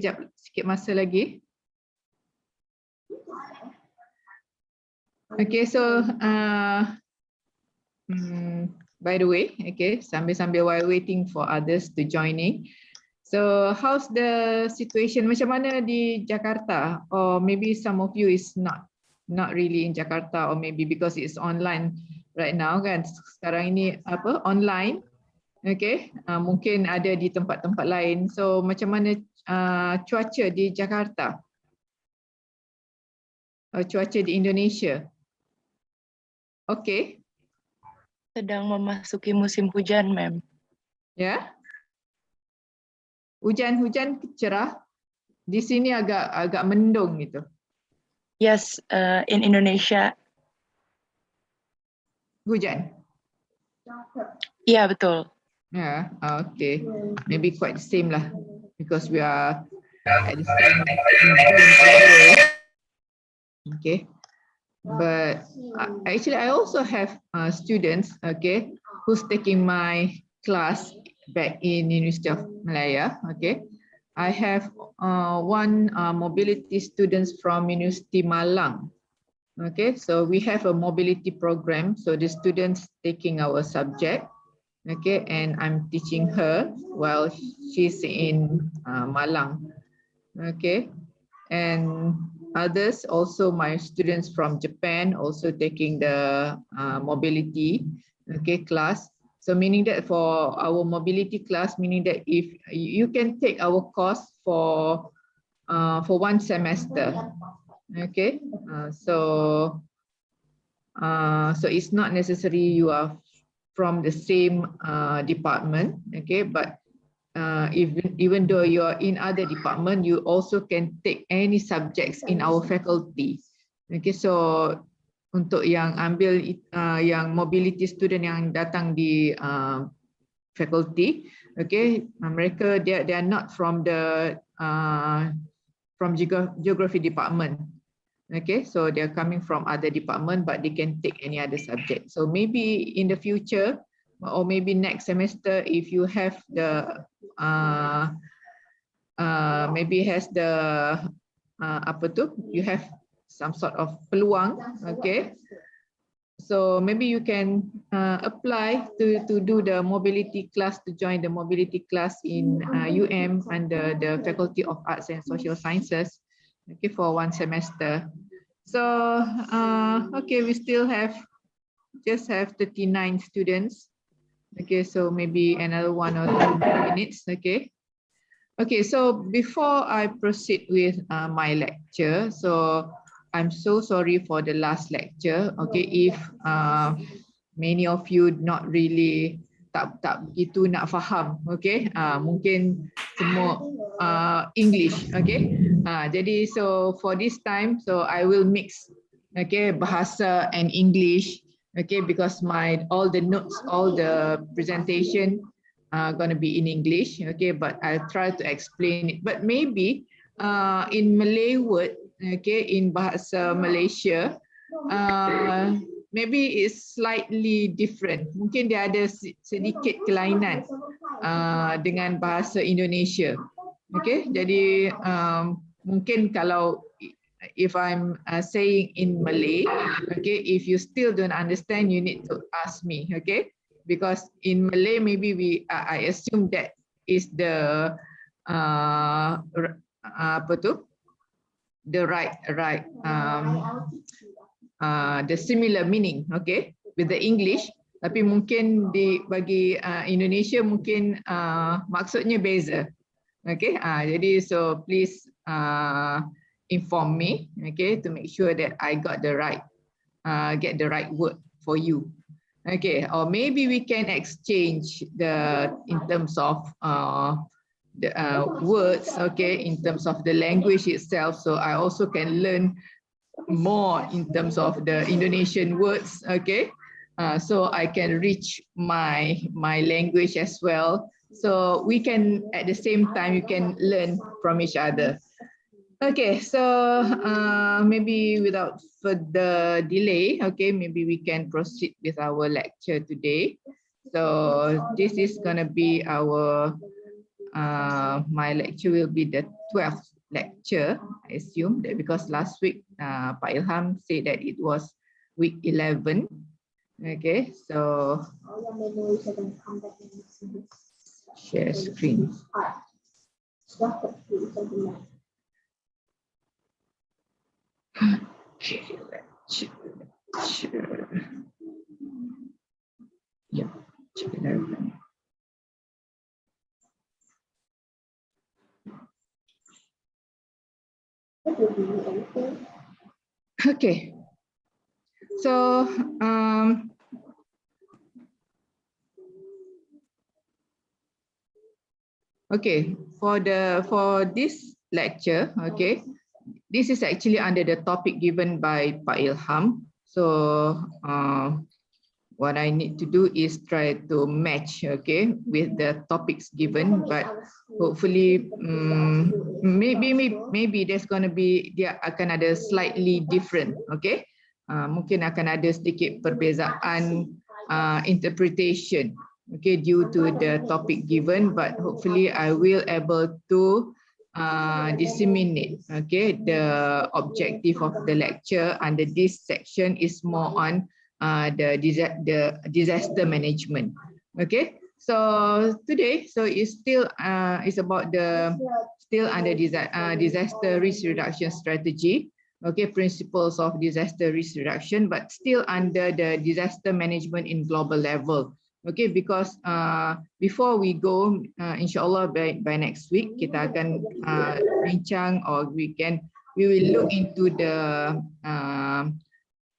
sekejap, sikit masa lagi. Okay, so by the way, okay, sambil-sambil while waiting for others to joining. So how's the situation? Macam mana di Jakarta? Or maybe some of you is not really in Jakarta, or maybe because it's online right now kan. Sekarang ini apa? Online. Okay, mungkin ada di tempat-tempat lain. So macam mana cuaca di Jakarta? Cuaca di Indonesia? Okay. Sedang memasuki musim hujan, ma'am. Ya. Hujan cerah. Di sini agak mendung gitu. Yes, in Indonesia. Hujan. Iya, betul. Yeah, okay. Maybe quite the same lah, because we are at the same area. Okay. But actually, I also have students, okay, who's taking my class back in University of Malaya. Okay, I have one mobility students from University Malang. Okay, so we have a mobility program. So the students taking our subject. Okay, and I'm teaching her while she's in Malang. Okay, and others also, my students from Japan also taking the mobility, okay, class. So meaning that for our mobility class, meaning that if you can take our course for 1 semester, okay, so it's not necessary you are from the same department, okay, but even though you're in other department, you also can take any subjects in our faculty. Okay, so untuk yang ambil yang mobility student yang datang di faculty, okay, mereka they are not from the from geography department. Okay, so they're coming from other department, but they can take any other subject. So maybe in the future, or maybe next semester, if you have the maybe has the apa tu, you have some sort of peluang, okay. So maybe you can apply to do the mobility class, to join the mobility class in under the Faculty of Arts and Social Sciences. Okay, for 1 semester. So okay, we still just have 39 students. Okay, so maybe another 1 or 2 minutes. Okay. Okay, so before I proceed with my lecture, so I'm so sorry for the last lecture. Okay, if many of you not really tak begitu nak faham, okay, mungkin semua English, okay. Jadi so for this time, so I will mix, okay, bahasa and English, okay, because all the notes, all the presentation are going to be in English, okay, but I'll try to explain it. But maybe in Malay word, okay, in bahasa Malaysia, maybe it's slightly different. Mungkin dia ada sedikit kelainan dengan bahasa Indonesia. Okay, jadi mungkin kalau if I'm saying in Malay, okay, if you still don't understand, you need to ask me, okay? Because in Malay, maybe I assume that is the apa tu, the right the similar meaning, okay, with the English. Tapi mungkin bagi Indonesia mungkin maksudnya beza, okay. Jadi so please inform me, okay, to make sure that I got the right get the right word for you, okay. Or maybe we can exchange in terms of the words, okay, in terms of the language itself. So I also can learn more in terms of the Indonesian words, okay. So I can reach my language as well. So we can, at the same time, you can learn from each other. Okay, so maybe without further delay, okay, maybe we can proceed with our lecture today. So this is gonna be our my lecture will be the 12th lecture, I assume, that because last week Pak Ilham said that it was week 11. Okay, so share screen. Okay, lecture. Yeah, check it out. Okay, so okay, for this lecture, okay, this is actually under the topic given by Pak Ilham. So what I need to do is try to match, okay, with the topics given, but hopefully maybe there's going to be, dia akan ada slightly different, okay, mungkin akan ada sedikit perbezaan interpretation, okay, due to the topic given, but hopefully I will able to disseminate, okay, the objective of the lecture under this section is more on the disaster management. Okay, so today, so it's still it's about the still under disaster risk reduction strategy. Okay, principles of disaster risk reduction, but still under the disaster management in global level. Okay, because before we go, inshallah by next week kita akan bincang, or we will look into the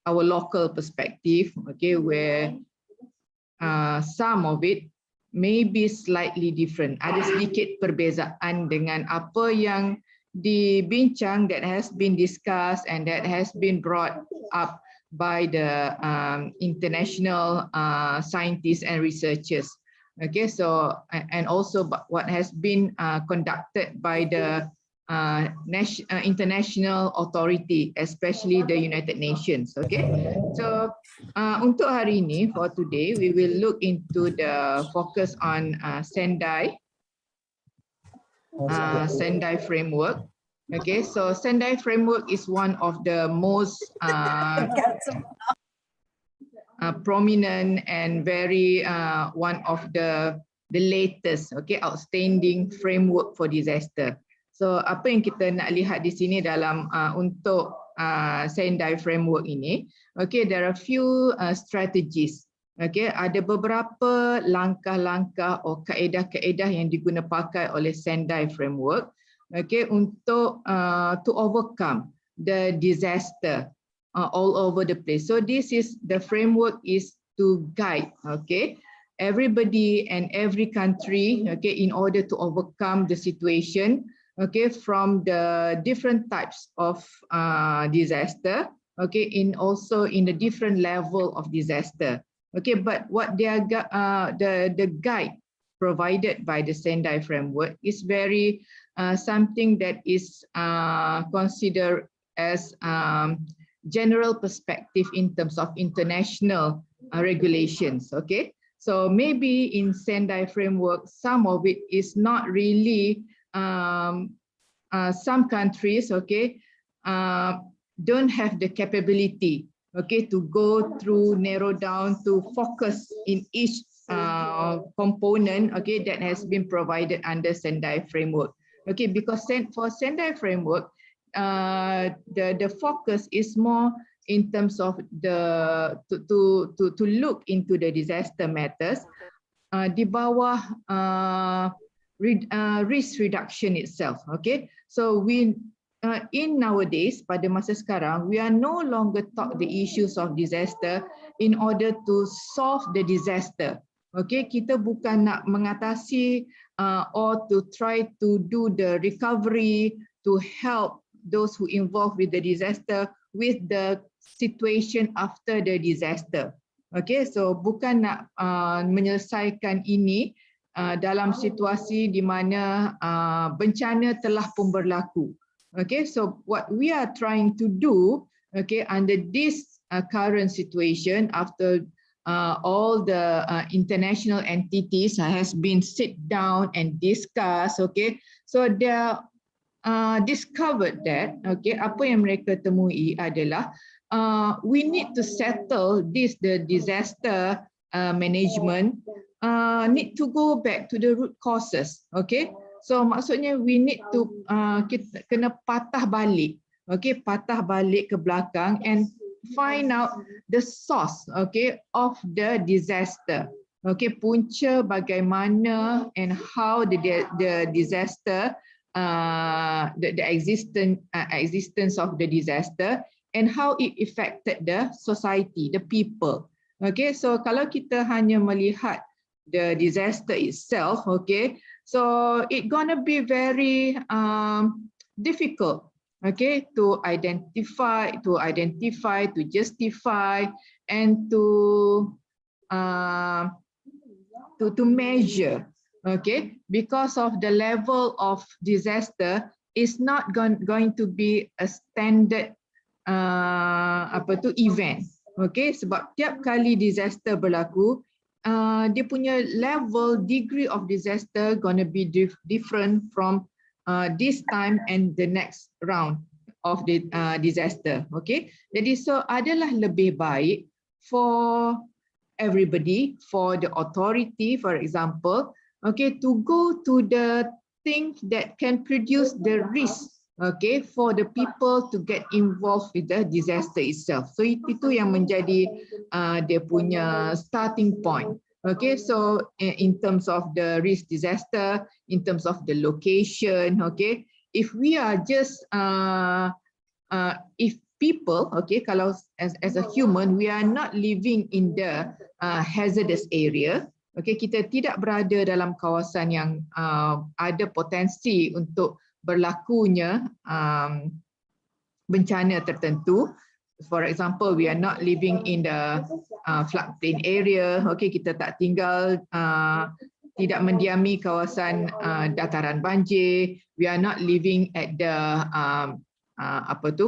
our local perspective, okay, where some of it may be slightly different. Ada sedikit perbezaan dengan apa yang dibincang, that has been discussed and that has been brought up by the international scientists and researchers. Okay, so and also what has been conducted by the international authority, especially the United Nations. Okay, so untuk hari ini, for today, we will look into the focus on Sendai Framework. Okay, so Sendai Framework is one of the most prominent and very one of the latest, okay, outstanding framework for disaster. So apa yang kita nak lihat di sini dalam untuk Sendai Framework ini, okay, there are few strategies. Okay, ada beberapa langkah-langkah atau kaedah-kaedah yang pakai oleh Sendai Framework, okay, untuk to overcome the disaster all over the place. So this is the framework is to guide, okay, everybody and every country, okay, in order to overcome the situation, okay, from the different types of disaster, okay, also in the different level of disaster, okay. But what they are the guide provided by the Sendai Framework is very something that is considered as general perspective in terms of international regulations, okay. So maybe in Sendai Framework, some of it is not really some countries, okay, don't have the capability, okay, to go through, narrow down, to focus in each component, okay, that has been provided under Sendai Framework, okay, because for Sendai Framework, the focus is more in terms of the to look into the disaster matters di bawah risk reduction itself, okay. So we in nowadays, pada masa sekarang, we are no longer talk the issues of disaster in order to solve the disaster, okay. Kita bukan nak mengatasi or to try to do the recovery, to help those who involved with the disaster with the situation after the disaster, okay. So bukan nak menyelesaikan ini dalam situasi di mana bencana telah pun berlaku, okay. So what we are trying to do, okay, under this current situation after all the international entities has been sit down and discuss. Okay, so they discovered that, okay, apa yang mereka temui adalah we need to settle the disaster management need to go back to the root causes. Okay, so maksudnya we need to kita kena patah balik, okay, patah balik ke belakang and find out the source, okay, of the disaster. Okay, punca bagaimana and how the disaster, the existence of the disaster and how it affected the society, the people. Okay, so kalau kita hanya melihat the disaster itself, okay, so it gonna be very difficult, okay, to identify, to justify, and to measure, okay, because of the level of disaster is not going to be a standard event, okay, sebab tiap kali disaster berlaku, dia punya level, degree of disaster gonna be different from this time and the next round of the disaster. Okay, jadi so adalah lebih baik for everybody, for the authority, for example, okay, to go to the thing that can produce the risk, okay, for the people to get involved with the disaster itself. So itu yang menjadi dia punya starting point. Okay, so in terms of the risk disaster, in terms of the location, okay, if we are just if people, okay, kalau as a human we are not living in the hazardous area, okay, kita tidak berada dalam kawasan yang ada potensi untuk berlakunya bencana tertentu. For example, we are not living in the floodplain area. Okay, kita tak tinggal, tidak mendiami kawasan dataran banjir. We are not living at the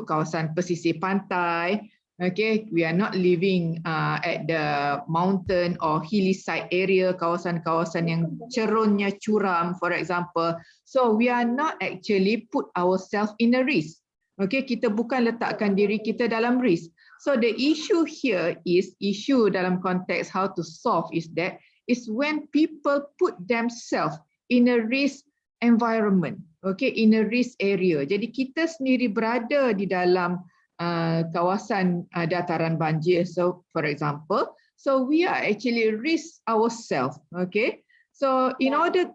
kawasan pesisir pantai. Okay, we are not living at the mountain or hilly side area, kawasan-kawasan yang cerunnya curam, for example. So we are not actually put ourselves in a risk. Okay, kita bukan letakkan diri kita dalam risk. So the issue here is, issue dalam konteks how to solve is that, is when people put themselves in a risk environment, okay, in a risk area. Jadi kita sendiri berada di dalam kawasan dataran banjir, so for example, so we are actually risk ourselves, okay. So in order,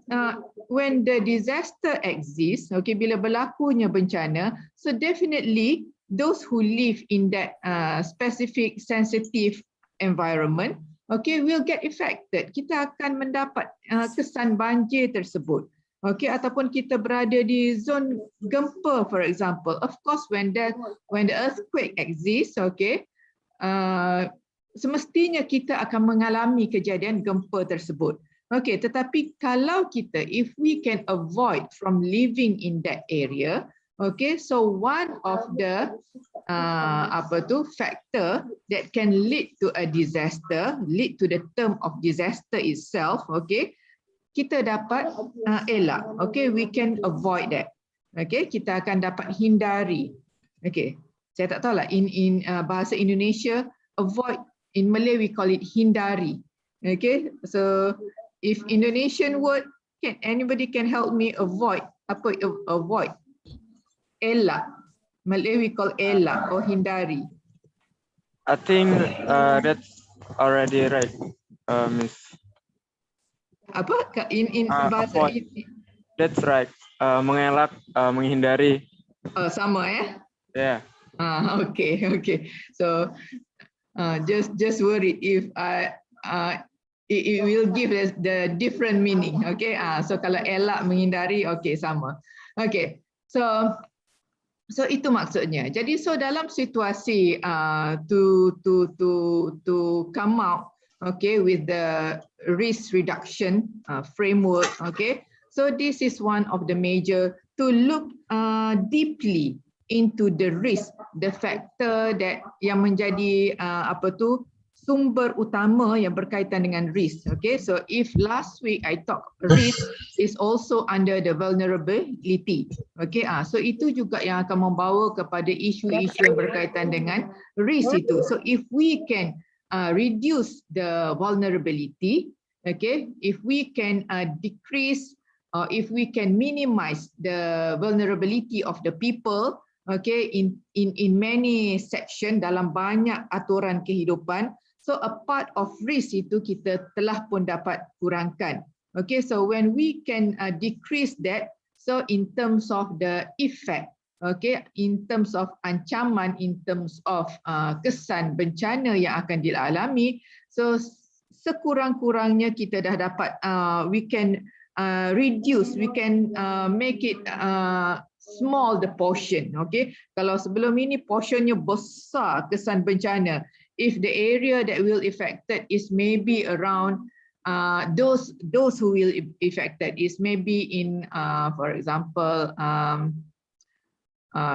when the disaster exists, okay, bila berlakunya bencana, so definitely those who live in that specific sensitive environment, okay, will get affected. Kita akan mendapat kesan banjir tersebut, okay, ataupun kita berada di zon gempa, for example. Of course, when the earthquake exists, okay, semestinya kita akan mengalami kejadian gempa tersebut. Okay, tetapi kalau kita, if we can avoid from living in that area, okay, so one of the factor that can lead to a disaster, lead to the term of disaster itself, okay, kita dapat elak, okay, we can avoid that, okay, kita akan dapat hindari. Okay, saya tak tahu lah in bahasa Indonesia, avoid, in Malay we call it hindari. Okay, so if Indonesian word, can anybody can help me avoid, avoid, elak, Malay we call elak or hindari. I think that's already right, Miss. Apa in bahasa avoid. That's right, mengelak, menghindari. Oh, sama ya? Yeah. Okay. So just worry if it will give us the different meaning. Okay, so kalau elak, menghindari, okay, sama. Okay, so itu maksudnya. Jadi so dalam situasi to come out, okay, with the risk reduction framework, okay, so this is one of the major, to look deeply into the risk, the factor that yang menjadi sumber utama yang berkaitan dengan risk. Okay, so if last week I talk risk is also under the vulnerability. Okay, so itu juga yang akan membawa kepada isu-isu yang berkaitan dengan risk itu. So if we can reduce the vulnerability, okay, if we can decrease or if we can minimize the vulnerability of the people, okay, in many section dalam banyak aturan kehidupan, so a part of risk itu kita telah pun dapat kurangkan. Okay, so when we can decrease that, so in terms of the effect, okay, in terms of ancaman, in terms of kesan bencana yang akan dialami, so sekurang-kurangnya kita dah dapat we can reduce, we can make it small the portion. Okay, kalau sebelum ini portionnya besar kesan bencana, if the area that will affected is maybe around those who will affected is maybe in for example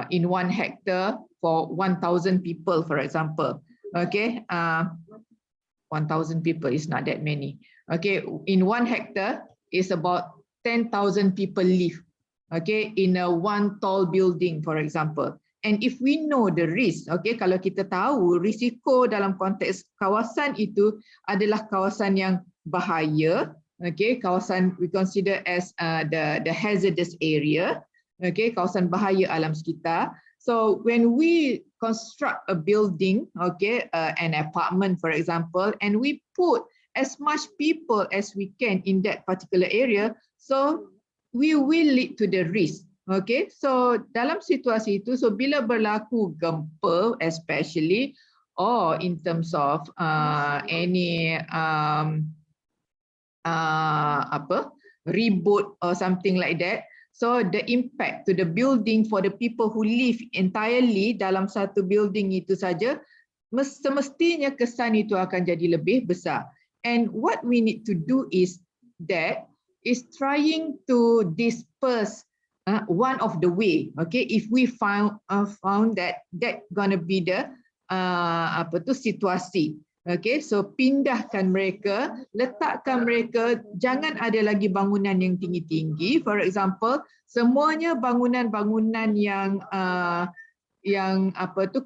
in 1 hectare for 1,000 people, for example. Okay, 1,000 people is not that many. Okay, in 1 hectare is about 10,000 people live. Okay, in a 1 tall building, for example. And if we know the risk, okay, kalau kita tahu risiko dalam konteks kawasan itu adalah kawasan yang bahaya, okay, kawasan we consider as the hazardous area, okay, kawasan bahaya alam sekitar. So when we construct a building, okay, an apartment, for example, and we put as much people as we can in that particular area, so we will lead to the risk. Okay, so dalam situasi itu, so bila berlaku gempa especially, or in terms of any reboot or something like that, so the impact to the building for the people who live entirely dalam satu building itu saja, semestinya kesan itu akan jadi lebih besar. And what we need to do is trying to disperse one of the way. Okay, if we found that gonna be the situasi. Okay, so pindahkan mereka, letakkan mereka, jangan ada lagi bangunan yang tinggi-tinggi. For example, semuanya bangunan-bangunan yang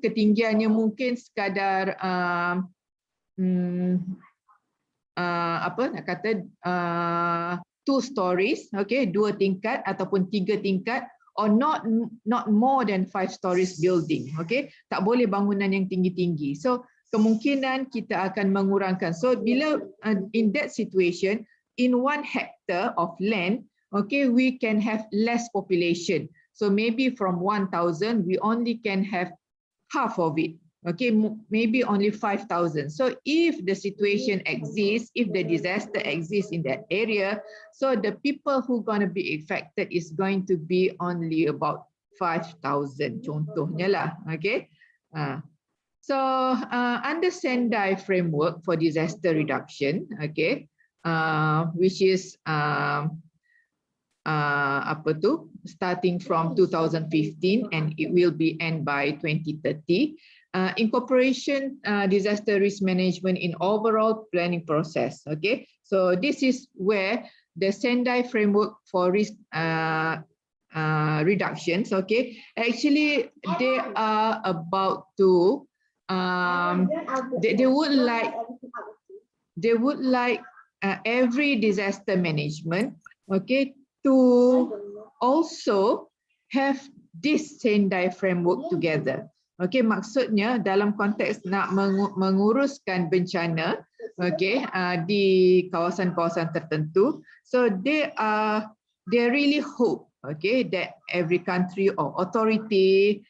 ketinggiannya mungkin sekadar 2 stories, okay, 2 tingkat ataupun 3 tingkat, or not more than 5 stories building, okay, tak boleh bangunan yang tinggi-tinggi. So kemungkinan kita akan mengurangkan. So bila in that situation, in 1 hectare of land, okay, we can have less population. So maybe from 1,000, we only can have half of it. Okay, maybe only 5,000. So if the situation exists, if the disaster exists in that area, so the people who going to be affected is going to be only about 5,000 contohnya lah. Okay, so under Sendai Framework for Disaster Reduction, okay, which is starting from 2015 and it will be end by 2030. Incorporation disaster risk management in overall planning process. Okay, so this is where the Sendai Framework for risk reductions. Okay, actually they are about to they would like every disaster management, okay, to also have this Sendai Framework together. Okay, maksudnya dalam konteks nak menguruskan bencana, okay, di kawasan-kawasan tertentu, so they really hope, okay, that every country or authority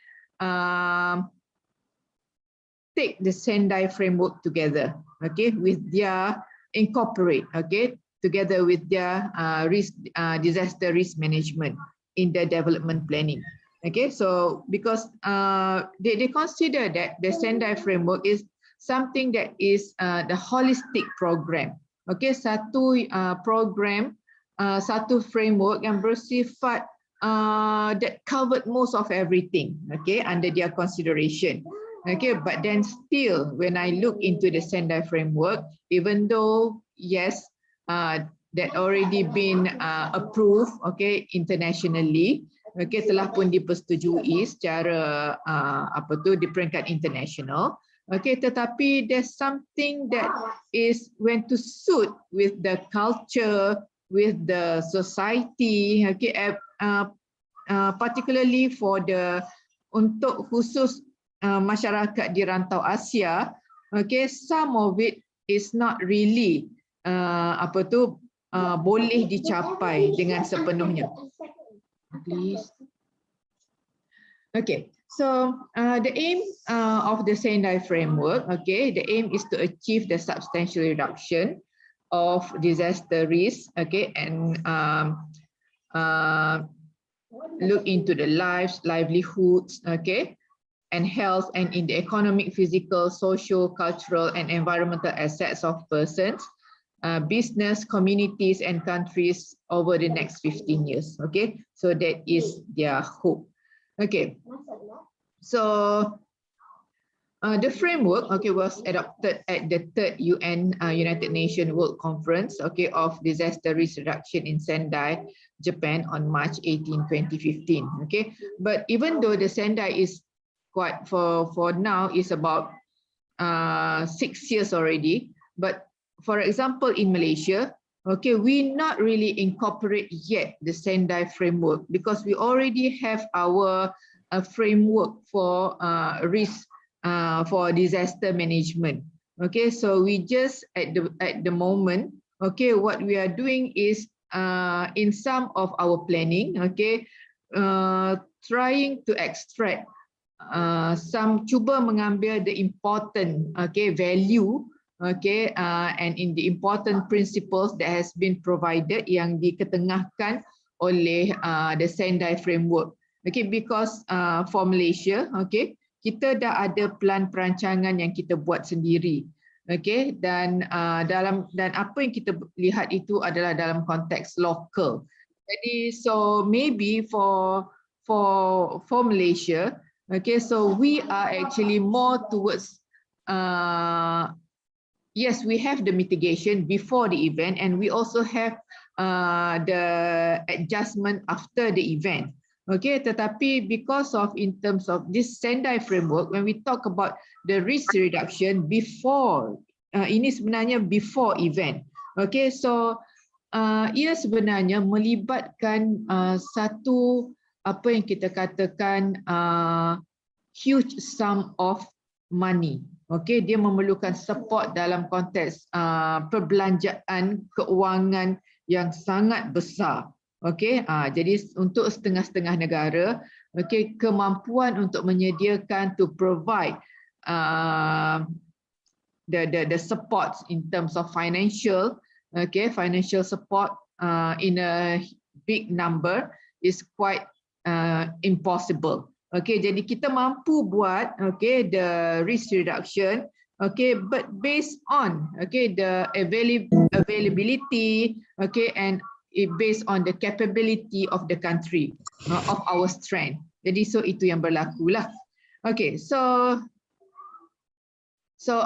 take the Sendai Framework together, okay, with their incorporate, okay, together with their disaster risk management in the development planning. Okay, so because they consider that the Sendai Framework is something that is the holistic program. Okay, satu program, satu framework yang bersifat that covered most of everything. Okay, under their consideration. Okay, but then still, when I look into the Sendai framework, even though yes, that already been approved, okay, internationally, okay, telah pun dipersetujui secara di peringkat international, okay, tetapi there's something that is when to suit with the culture, with the society, okay, particularly for the untuk khusus masyarakat di rantau Asia, okay, some of it is not really boleh dicapai dengan sepenuhnya. Please. Okay, so the aim of the Sendai framework, okay, the aim is to achieve the substantial reduction of disaster risk, okay, and look into the lives, livelihoods, okay, and health, and in the economic, physical, social, cultural, and environmental assets of persons, business, communities, and countries over the next 15 years. Okay, so that is their hope. Okay, so the framework, okay, was adopted at the 3rd UN United Nations World Conference, okay, of disaster risk reduction in Sendai, Japan on March 18, 2015. Okay, but even though the Sendai is quite for now is about 6 years already, but for example in Malaysia, okay, we not really incorporate yet the Sendai framework because we already have our framework for risk for disaster management. Okay, so we just at the moment, okay, what we are doing is in some of our planning, okay, trying to extract cuba mengambil the important, okay, value, okay, and in the important principles that has been provided yang diketengahkan oleh the Sendai framework, okay, because for Malaysia, okay, kita dah ada plan perancangan yang kita buat sendiri, okay, dan apa yang kita lihat itu adalah dalam konteks lokal. Jadi so maybe for Malaysia, okay, so we are actually more towards yes, we have the mitigation before the event, and we also have the adjustment after the event. Okay, tetapi because of in terms of this Sendai framework, when we talk about the risk reduction before, ini sebenarnya before event. Okay, so ia sebenarnya melibatkan satu apa yang kita katakan huge sum of money. Okay, dia memerlukan support dalam konteks perbelanjaan keuangan yang sangat besar. Okay, jadi untuk setengah-setengah negara, okay, kemampuan untuk menyediakan to provide the support in terms of financial, okay, financial support in a big number is quite impossible. Okay, jadi kita mampu buat, okay, the risk reduction, okay, but based on, okay, the availability, okay, and based on the capability of the country, of our strength. Jadi so itu yang berlaku lah. Okay, so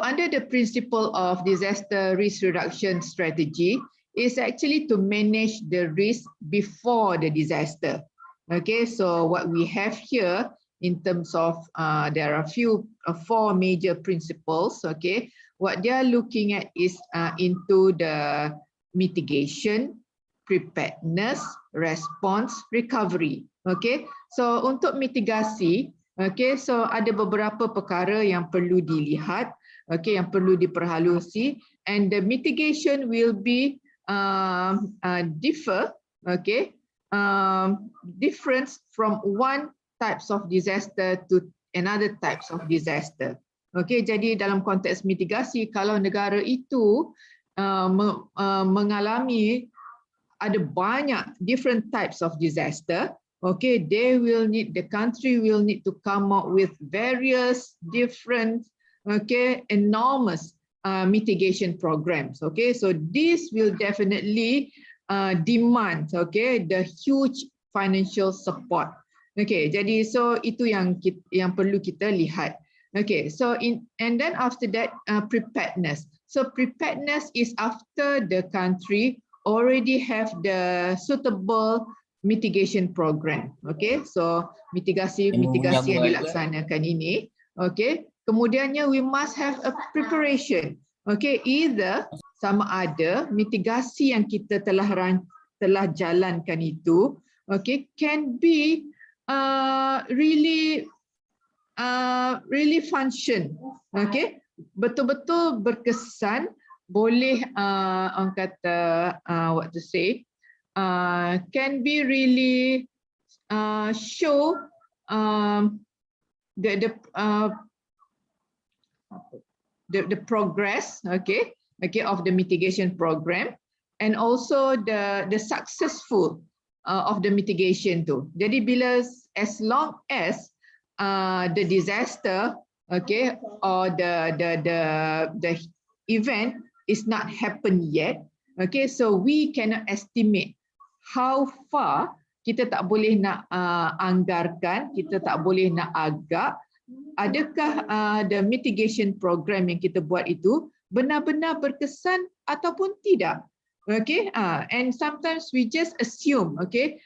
under the principle of disaster risk reduction strategy is actually to manage the risk before the disaster. Okay, so what we have here in terms of there are four major principles. Okay, what they are looking at is into the mitigation, preparedness, response, recovery. Okay, so untuk mitigasi, okay, so ada beberapa perkara yang perlu dilihat, okay, yang perlu diperhalusi, and the mitigation will be difference from one types of disaster to another types of disaster. Okay, jadi dalam konteks mitigasi, kalau negara itu mengalami ada banyak different types of disaster, okay, the country will need to come up with various different, okay, enormous mitigation programs. Okay, so this will definitely demand, okay, the huge financial support. Okay, jadi so itu yang perlu kita lihat. Okay, so and then after that, preparedness. So preparedness is after the country already have the suitable mitigation program. Okay, so mitigasi yang dilaksanakan ini. Okay, kemudiannya we must have a preparation. Okay, either sama ada mitigasi yang kita telah jalankan itu, okay, can be really function, okay, betul-betul berkesan, boleh orang kata what to say, can be really show the progress, okay, of the mitigation program, and also the successful of the mitigation tu. Jadi bila as long as the disaster, okay, or the event is not happened yet, okay, so we cannot estimate how far. Kita tak boleh nak anggarkan, kita tak boleh nak agak adakah the mitigation program yang kita buat itu benar-benar berkesan ataupun tidak. Okay, and sometimes we just assume, okay,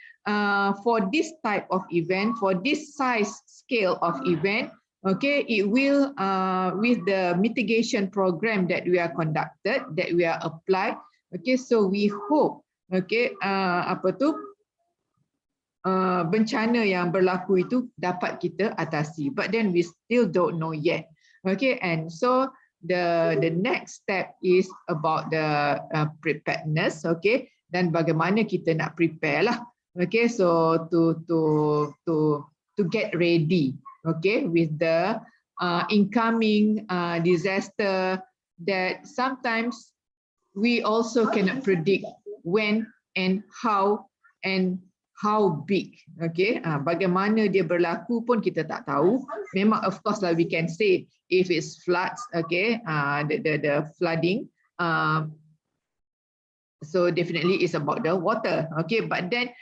for this type of event, for this size scale of event, okay, it will with the mitigation program that we are conducted, that we are applied, okay, so we hope, okay, bencana yang berlaku itu dapat kita atasi, but then we still don't know yet. Okay, and so the next step is about the preparedness, okay, dan bagaimana kita nak prepare lah, okay, so to get ready, okay, with the incoming disaster that sometimes we also cannot predict when and how big, okay, bagaimana dia berlaku pun kita tak tahu. Memang of course lah we can say if it's floods, okay, the flooding, so definitely it's about the water, okay, but then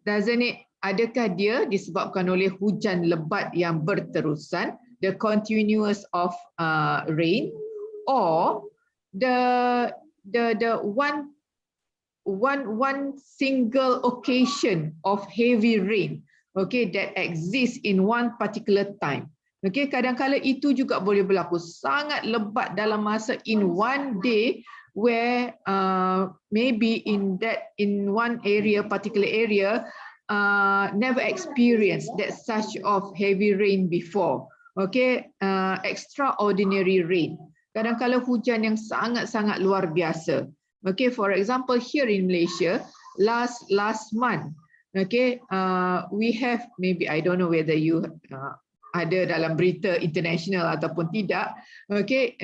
doesn't it, adakah dia disebabkan oleh hujan lebat yang berterusan, the continuous of rain, or the one single occasion of heavy rain, okay, that exists in one particular time. Okay, kadang-kala itu juga boleh berlaku sangat lebat dalam masa in one day, where maybe in one area, particular area, never experienced that such of heavy rain before. Okay, extraordinary rain. Kadang-kala hujan yang sangat-sangat luar biasa. Okay, for example, here in Malaysia, last month, okay, we have, maybe I don't know whether you ada dalam berita international ataupun tidak. Okay,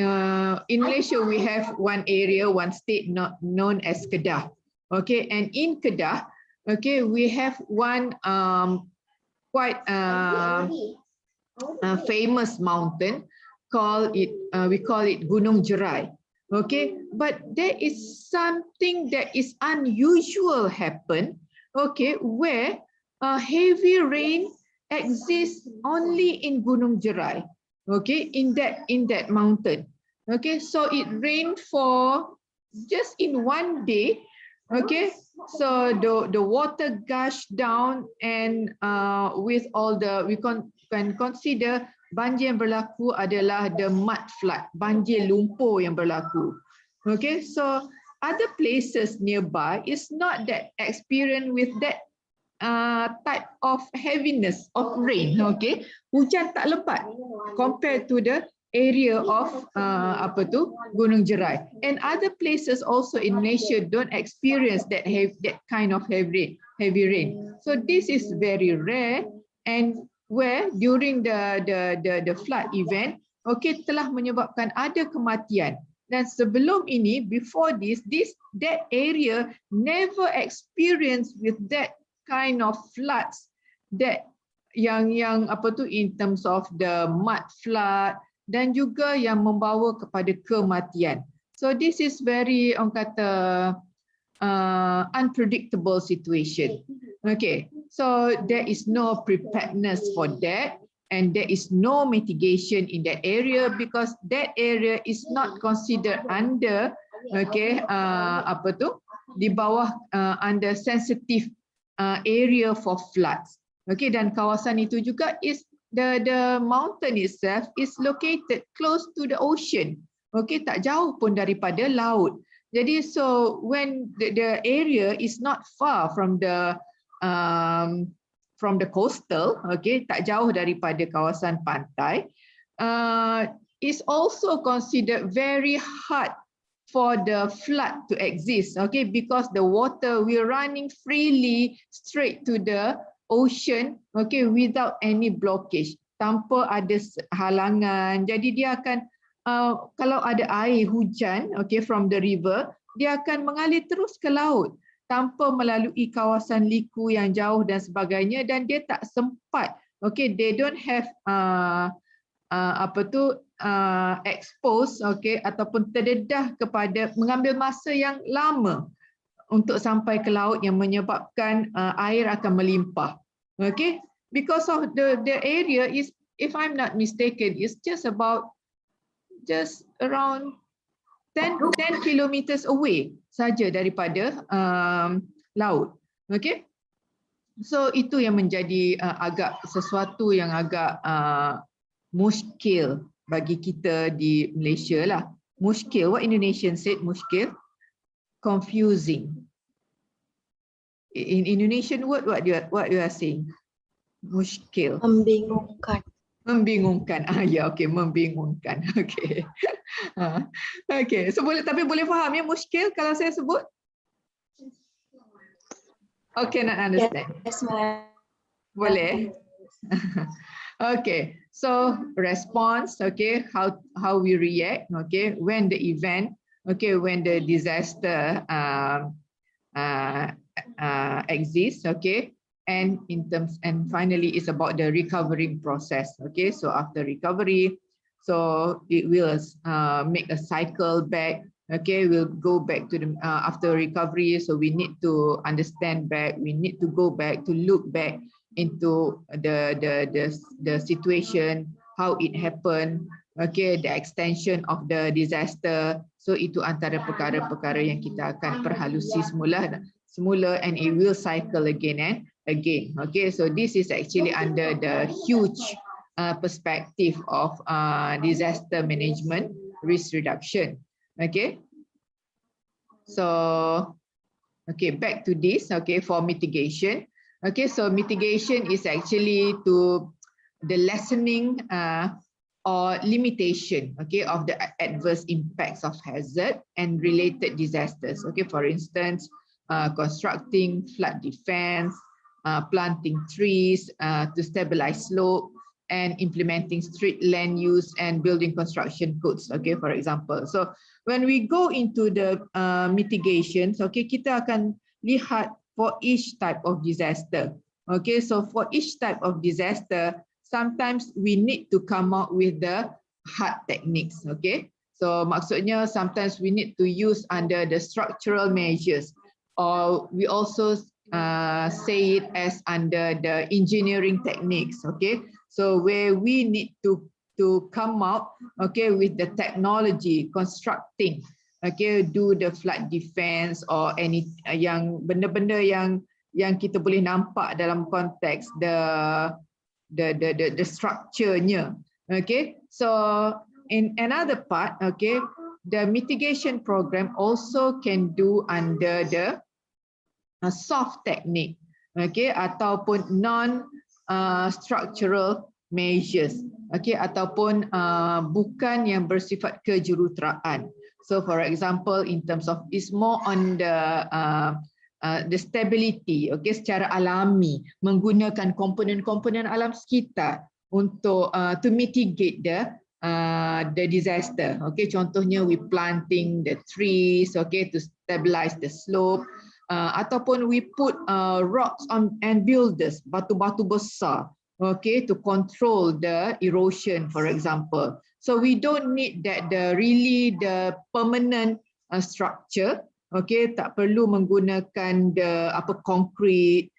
in Malaysia we have one area, one state not known as Kedah. Okay, and in Kedah, okay, we have one quite famous mountain called it. We call it Gunung Jerai. Okay, but there is something that is unusual happen, okay, where heavy rain exists only in Gunung Jerai, okay, in that mountain. Okay, so it rained for just in one day, okay, so the water gushed down, and with all the, we can consider banjir yang berlaku adalah the mud flood, banjir lumpur yang berlaku. Okay, so other places nearby is not that experienced with that type of heaviness of rain. Okay, hujan tak lebat compared to the area of Gunung Jerai, and other places also in Malaysia don't experience that kind of heavy rain. So this is very rare, and where during the flood event, okay, telah menyebabkan ada kematian. Dan sebelum ini, before that area never experienced with that kind of floods, that yang in terms of the mud flood, dan juga yang membawa kepada kematian. So this is very, orang kata, unpredictable situation. Okay, so there is no preparedness for that. and there is no mitigation in that area because that area is not considered under di bawah under sensitive area for floods. Okay, dan kawasan itu juga is the mountain itself is located close to the ocean. Okay, tak jauh pun daripada laut. Jadi so when the area is not far from the coastal, okay, tak jauh daripada kawasan pantai, is also considered very hard for the flood to exist, okay, because the water will running freely straight to the ocean, okay, without any blockage, tanpa ada halangan. Jadi dia akan kalau ada air hujan, okay, from the river, dia akan mengalir terus ke laut tanpa melalui kawasan liku yang jauh dan sebagainya, dan dia tak sempat, okay, they don't have expose, okay, ataupun terdedah kepada mengambil masa yang lama untuk sampai ke laut yang menyebabkan air akan melimpah, okay, because of the area is, if I'm not mistaken, is just around 10 kilometers away saja daripada laut, okay. So itu yang menjadi agak sesuatu yang agak muskil bagi kita di Malaysia lah. Muskil, what Indonesian said muskil? Confusing. In Indonesian word, what you are saying? Muskil. Membingungkan. Membingungkan. Ya, okey, membingungkan. Okey. Okey, so tapi boleh faham ya muskil kalau saya sebut? Okay, not understand. Yes, ma'am. Boleh. Okay, so response, okay, how we react, okay, when the event, okay, when the disaster exists, okay, and finally it's about the recovering process, okay. So after recovery, so it will make a cycle back, okay, we'll go back to the after recovery. So we need to understand back, we need to go back to look back into the situation, how it happened, okay, the extension of the disaster. So itu antara perkara-perkara yang kita akan perhalusi semula, and it will cycle again and again, okay. So this is actually under the huge perspective of disaster management, risk reduction, okay. So okay, back to this, okay, for mitigation. Okay, so mitigation is actually to the lessening or limitation, okay, of the adverse impacts of hazard and related disasters. Okay, for instance, constructing flood defense, planting trees to stabilize slope, and implementing strict land use and building construction codes. Okay, for example. So when we go into the mitigations, okay, kita akan lihat for each type of disaster. Okay, so for each type of disaster, sometimes we need to come up with the hard techniques. Okay, so maksudnya sometimes we need to use under the structural measures, or we also say it as under the engineering techniques. Okay, so where we need to come out, okay, with the technology constructing, okay, do the flood defense or any yang benda-benda yang kita boleh nampak dalam konteks the structure-nya. Okay, so in another part, okay, the mitigation program also can do under the soft technique, okay, ataupun non structural measures, okay, ataupun bukan yang bersifat kejuruteraan. So for example, in terms of, it's more on the stability, okay, secara alami, menggunakan komponen-komponen alam sekitar untuk to mitigate the disaster. Okay, contohnya we planting the trees, okay, to stabilize the slope, ataupun we put rocks on and builders, batu-batu besar, okay, to control the erosion, for example. So we don't need that the permanent structure, okay, tak perlu menggunakan the concrete,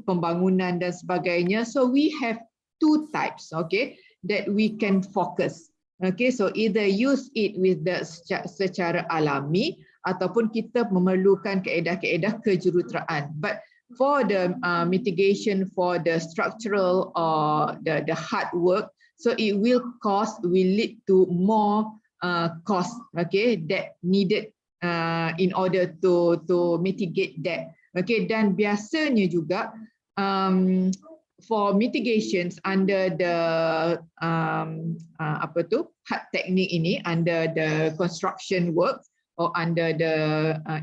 pembangunan dan sebagainya. So we have two types, okay, that we can focus. Okay, so either use it with the secara alami ataupun kita memerlukan kaedah-kaedah kejuruteraan. But for the mitigation for the structural or the hard work, so it will lead to more cost, okay, that needed in order to mitigate that. Okay, dan biasanya juga for mitigations under the hard technique ini, under the construction work or under the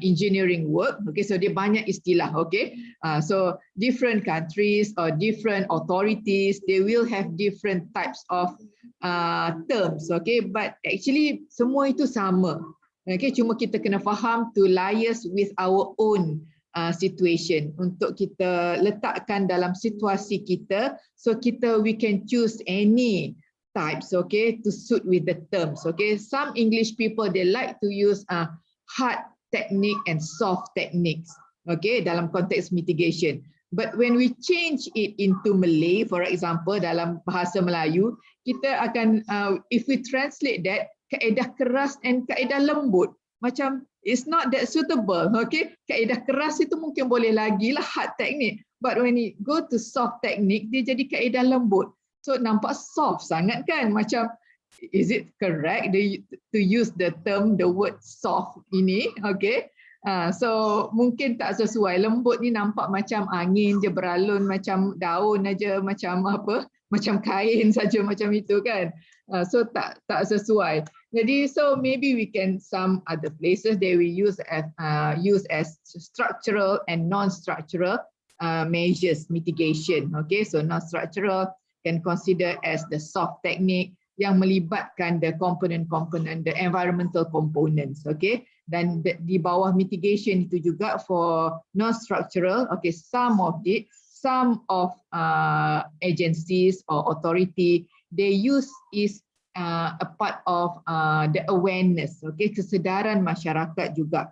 engineering work. Okay, so dia banyak istilah. Okay, so different countries or different authorities, they will have different types of terms. Okay, but actually semua itu sama. Okay, cuma kita kena faham to liaise with our own situation untuk kita letakkan dalam situasi kita, so we can choose any types, okay, to suit with the terms. Okay, some English people, they like to use hard technique and soft techniques, okay, dalam konteks mitigation. But when we change it into Malay, for example, dalam bahasa Melayu, kita akan if we translate that, kaedah keras and kaedah lembut, macam it's not that suitable. Okay, kaedah keras itu mungkin boleh lagi lah hard technique, but when it go to soft technique, dia jadi kaedah lembut. So nampak soft sangat kan, macam is it correct to use the word soft ini? Okay, so mungkin tak sesuai. Lembut ni nampak macam angin je beralun, macam daun aja, macam apa, macam kain saja, macam itu kan. So tak sesuai. Jadi so maybe we can, some other places they will use as structural and non-structural measures mitigation. Okay, so non-structural can consider as the soft technique yang melibatkan the component, the environmental components. Okay, dan di bawah mitigation itu juga for non-structural. Okay, some of agencies or authority, they use is a part of the awareness, okay, kesedaran masyarakat juga.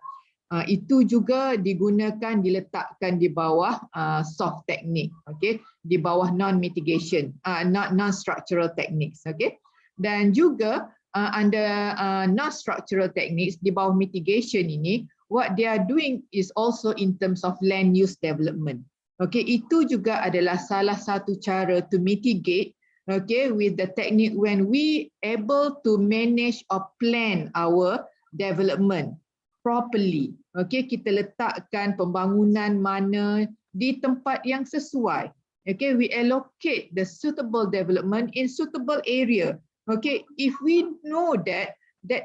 Itu juga digunakan, diletakkan di bawah soft technique, okay, di bawah non-mitigation, non-structural techniques, okay. Dan juga under non-structural techniques di bawah mitigation ini, what they are doing is also in terms of land use development. Okay, itu juga adalah salah satu cara to mitigate, okay, with the technique when we able to manage or plan our development properly. Okay, kita letakkan pembangunan mana di tempat yang sesuai. Okay, we allocate the suitable development in suitable area. Okay, if we know that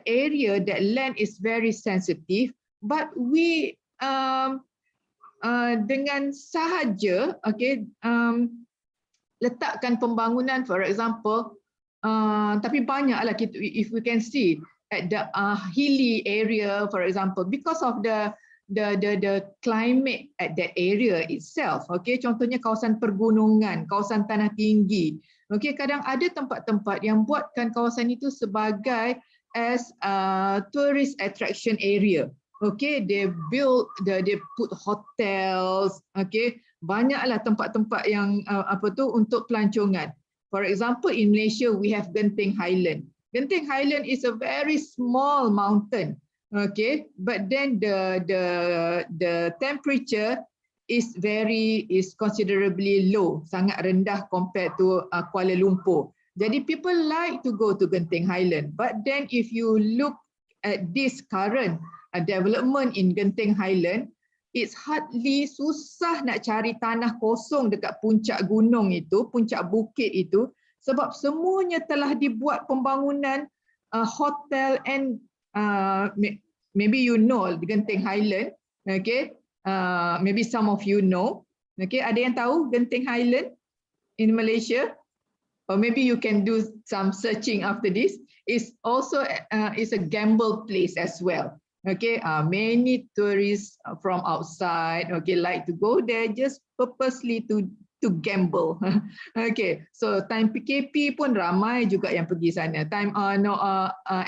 area, that land is very sensitive, but we dengan sahaja, okay, letakkan pembangunan, for example, tapi banyaklah kita, if we can see at the hilly area, for example, because of the climate at that area itself. Okay, contohnya kawasan pergunungan, kawasan tanah tinggi. Okay, kadang ada tempat-tempat yang buatkan kawasan itu sebagai as tourist attraction area. Okay, they put hotels. Okay, banyaklah tempat-tempat yang untuk pelancongan. For example, in Malaysia we have Genting Highland. Genting Highland is a very small mountain. Okay, but then the temperature is considerably low, sangat rendah compared to Kuala Lumpur. Jadi people like to go to Genting Highland, but then if you look at this current development in Genting Highland, it's hardly, susah nak cari tanah kosong dekat puncak gunung itu, puncak bukit itu, sebab semuanya telah dibuat pembangunan hotel and maybe you know Genting Highland, okay, maybe some of you know, okay, ada yang tahu Genting Highland in Malaysia, or maybe you can do some searching after this. It's also is a gamble place as well. Okay, many tourists from outside, okay, like to go there just purposely to gamble. Okay, so time PKP pun ramai juga yang pergi sana. Time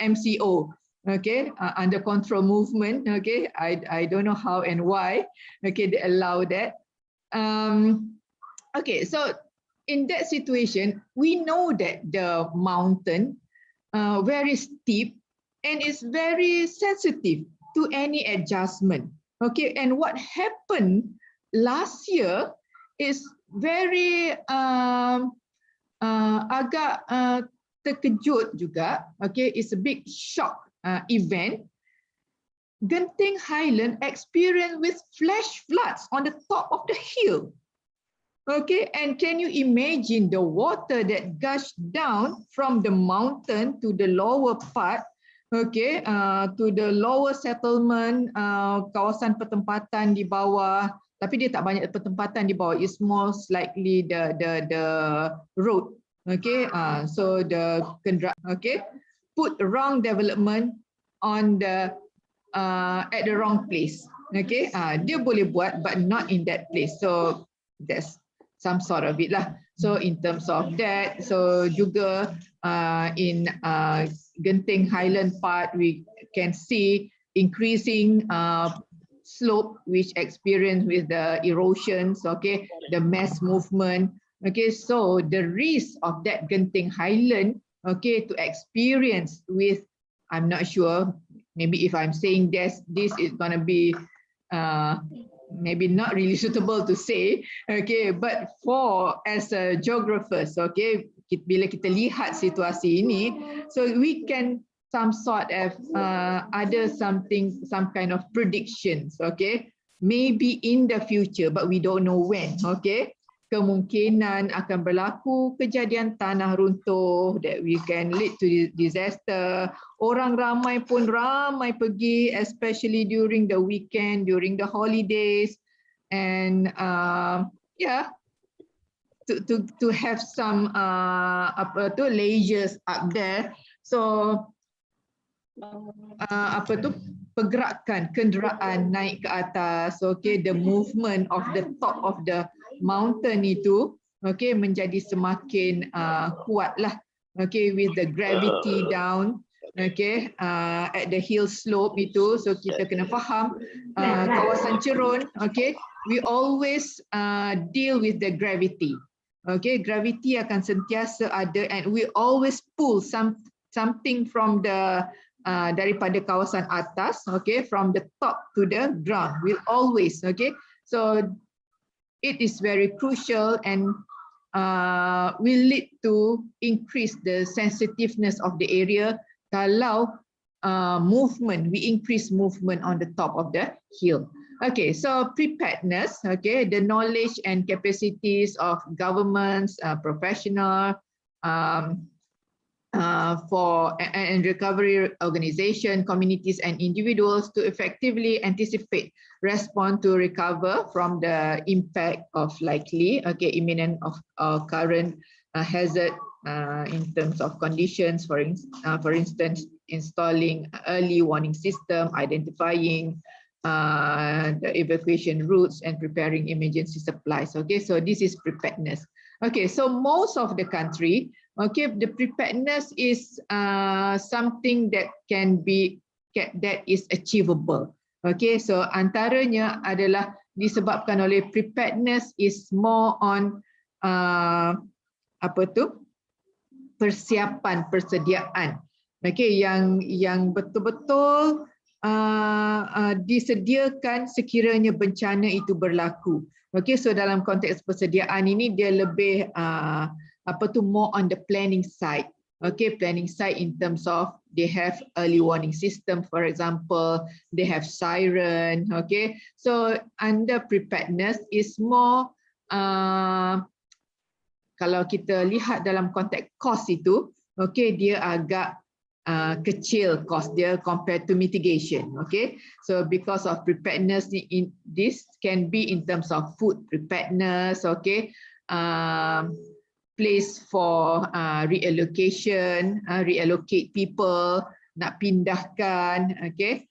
MCO, okay, under control movement. Okay, I don't know how and why. Okay, they allow that. Okay, so in that situation, we know that the mountain very steep and is very sensitive to any adjustment. Okay, and what happened last year is very agak terkejut juga. Okay, it's a big shock event. Genting Highland experienced with flash floods on the top of the hill. Okay, and can you imagine the water that gushed down from the mountain to the lower part, okay, to the lower settlement, kawasan pertempatan di bawah, tapi dia tak banyak pertempatan di bawah, it's most likely the road, okay, so the kenderaan, okay, put wrong development on the at the wrong place, okay, dia boleh buat but not in that place, so that's some sort of it lah. So in terms of that, so juga in Genting Highland part, we can see increasing slope which experience with the erosions, okay, the mass movement, okay, so the risk of that Genting Highland, okay, to experience with, I'm not sure, maybe if I'm saying this is gonna be maybe not really suitable to say, okay, but for as a geographers, okay, bila kita lihat situasi ini, so we can some sort of ada some kind of predictions, okay, maybe in the future, but we don't know when, okay, kemungkinan akan berlaku kejadian tanah runtuh that we can lead to disaster. Orang ramai pun ramai pergi, especially during the weekend, during the holidays, and yeah, to have some leisures up there. So pergerakan kenderaan naik ke atas, okay, the movement of the top of the mountain itu, okay, menjadi semakin kuat lah, okay, with the gravity down, okay, at the hill slope itu. So kita kena faham kawasan cerun, okay, we always deal with the gravity, okay, gravity akan sentiasa ada, and we always pull something from the daripada kawasan atas, okay, from the top to the ground, will always, okay, so it is very crucial and will lead to increase the sensitiveness of the area kalau movement, we increase movement on the top of the hill. Okay, so preparedness, okay, the knowledge and capacities of governments, professional, for and recovery organization, communities and individuals to effectively anticipate, respond to recover from the impact of likely, okay, imminent of current hazard in terms of conditions, for instance, installing early warning system, identifying the evacuation routes and preparing emergency supplies. Okay, so this is preparedness. Okay, so most of the country, okay, the preparedness is something that can be, that is achievable. Okay, so antaranya adalah disebabkan oleh preparedness is more on persiapan, persediaan. Okay, yang betul-betul disediakan sekiranya bencana itu berlaku. Okay, so dalam konteks persediaan ini dia lebih more on the planning side. Okay, planning side in terms of they have early warning system, for example, they have siren. Okay, so under preparedness is more kalau kita lihat dalam konteks cost itu, okay, dia agak kecil cost dia compared to mitigation. Okay, so because of preparedness, in this can be in terms of food preparedness, okay, place for reallocation, reallocate people, nak pindahkan, okay,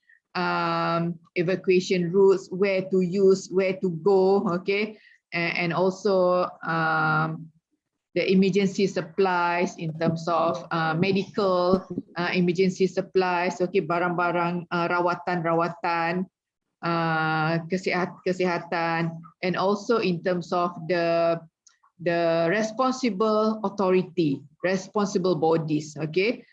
evacuation routes, where to use, where to go, okay, and also the emergency supplies in terms of medical emergency supplies, okay, barang-barang rawatan-rawatan, kesihatan, and also in terms of the the responsible authority, responsible bodies, okay,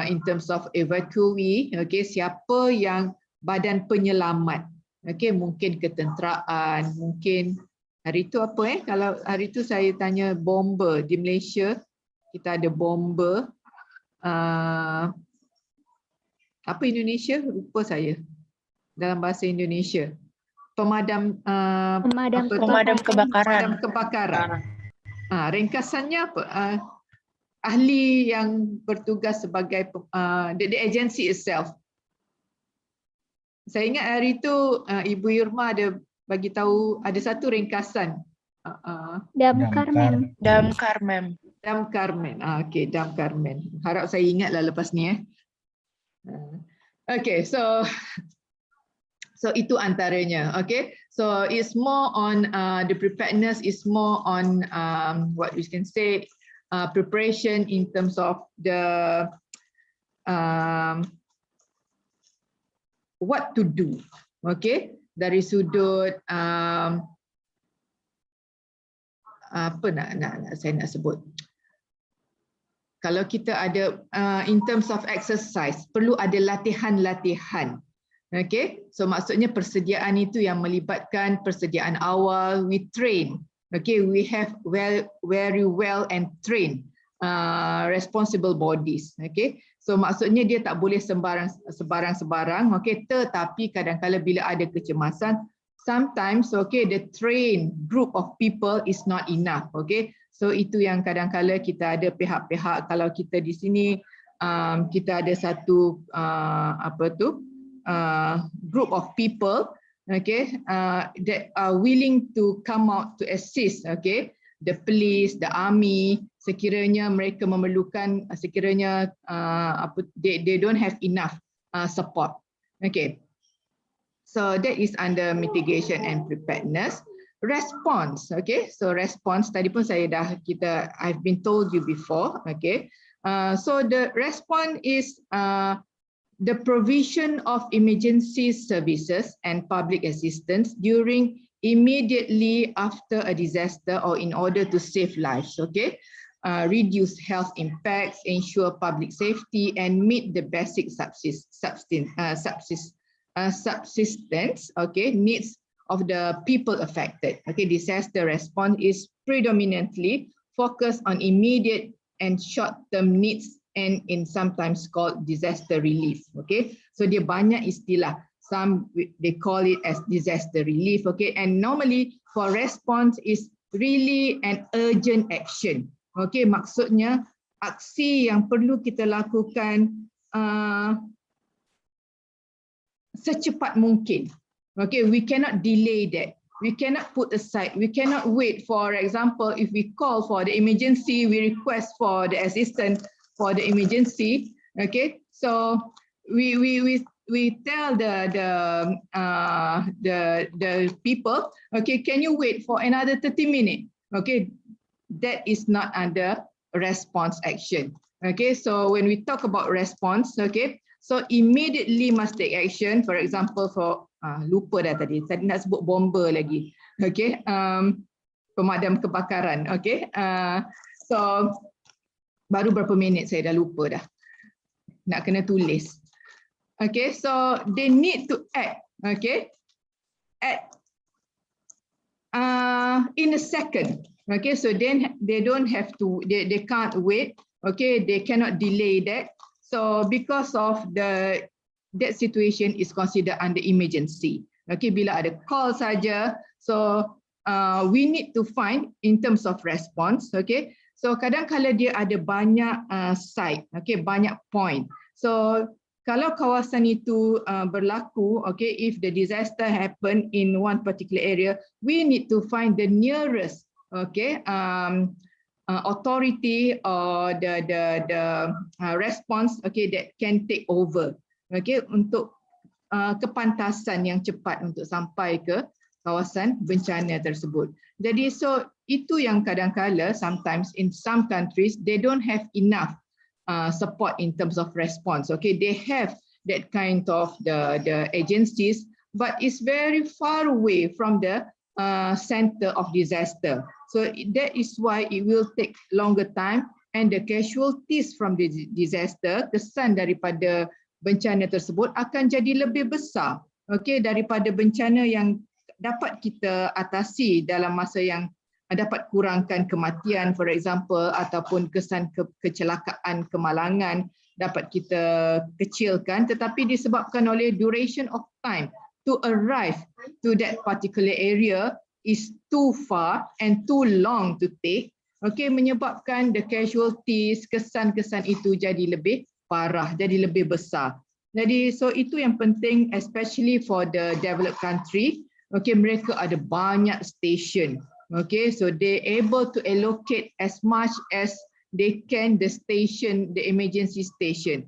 in terms of evacuee, okay, siapa yang badan penyelamat, okay, mungkin ketenteraan, mungkin hari itu apa kalau hari itu saya tanya bomber di Malaysia, kita ada bomber, apa Indonesia, lupa saya dalam bahasa Indonesia, pemadam kebakaran. Ringkasannya apa? Ahli yang bertugas sebagai the agency itself. Saya ingat hari itu Ibu Irma ada bagi tahu ada satu ringkasan. Damkar, mem. Okey, Damkar, mem. Harap saya ingatlah lepas ni. Okay, so itu antaranya. Okay, so it's more on the preparedness is more on what we can say preparation in terms of the what to do. Okay, dari sudut apa saya nak sebut. Kalau kita ada in terms of exercise, perlu ada latihan-latihan. Okay, so maksudnya persediaan itu yang melibatkan persediaan awal, we train. Okay, we have very well and trained responsible bodies. Okay, so maksudnya dia tak boleh sembarang. Okay, tetapi kadang-kala bila ada kecemasan, sometimes okay the trained group of people is not enough. Okay, so itu yang kadang-kala kita ada pihak-pihak, kalau kita di sini kita ada satu group of people, okay, that are willing to come out to assist, okay, the police, the army, sekiranya mereka memerlukan, sekiranya they don't have enough support. Okay, so that is under mitigation and preparedness. Response, okay, so response tadi pun I've been told you before, okay, so the response is the provision of emergency services and public assistance during immediately after a disaster or in order to save lives, okay, reduce health impacts, ensure public safety, and meet the basic subsistence, okay, needs of the people affected. Okay, disaster response is predominantly focused on immediate and short-term needs and in sometimes called disaster relief. Okay, so dia banyak istilah. Some they call it as disaster relief. Okay, and normally for response is really an urgent action. Okay, maksudnya aksi yang perlu kita lakukan secepat mungkin. Okay, we cannot delay that. We cannot put aside. We cannot wait. For example, if we call for the emergency, we request for the assistance for the emergency. Okay, so we tell the people, okay, can you wait for another 30 minutes? Okay, that is not under response action. Okay, so when we talk about response, okay, so immediately must take action. For example, for lupa dah tadi nak sebut bomber lagi. Okay, pemadam kebakaran. Okay, so baru berapa minit saya dah lupa dah. Nak kena tulis. Okay, so they need to act. Okay, act in a second. Okay, so then they don't have to. They can't wait. Okay, they cannot delay that. So because of that situation is considered under emergency. Okay, bila ada call saja, so we need to find in terms of response. Okay, so kadang-kala dia ada banyak site, okay, banyak point. So kalau kawasan itu berlaku, okay, if the disaster happen in one particular area, we need to find the nearest, okay, authority or the response, okay, that can take over, okay, untuk kepantasan yang cepat untuk sampai ke kawasan bencana tersebut. Jadi so itu yang kadang-kala sometimes in some countries they don't have enough support in terms of response. Okay, they have that kind of the agencies, but it's very far away from the center of disaster. So that is why it will take longer time, and the casualties from the disaster, kesan daripada bencana tersebut akan jadi lebih besar, okay, daripada bencana yang dapat kita atasi dalam masa yang dapat kurangkan kematian, for example, ataupun kesan kecelakaan, kemalangan dapat kita kecilkan, tetapi disebabkan oleh duration of time to arrive to that particular area is too far and too long to take, okay, menyebabkan the casualties, kesan-kesan itu jadi lebih parah, jadi lebih besar. Jadi so itu yang penting, especially for the developed country, okay, mereka ada banyak station, okay, so they able to allocate as much as they can the station, the emergency station.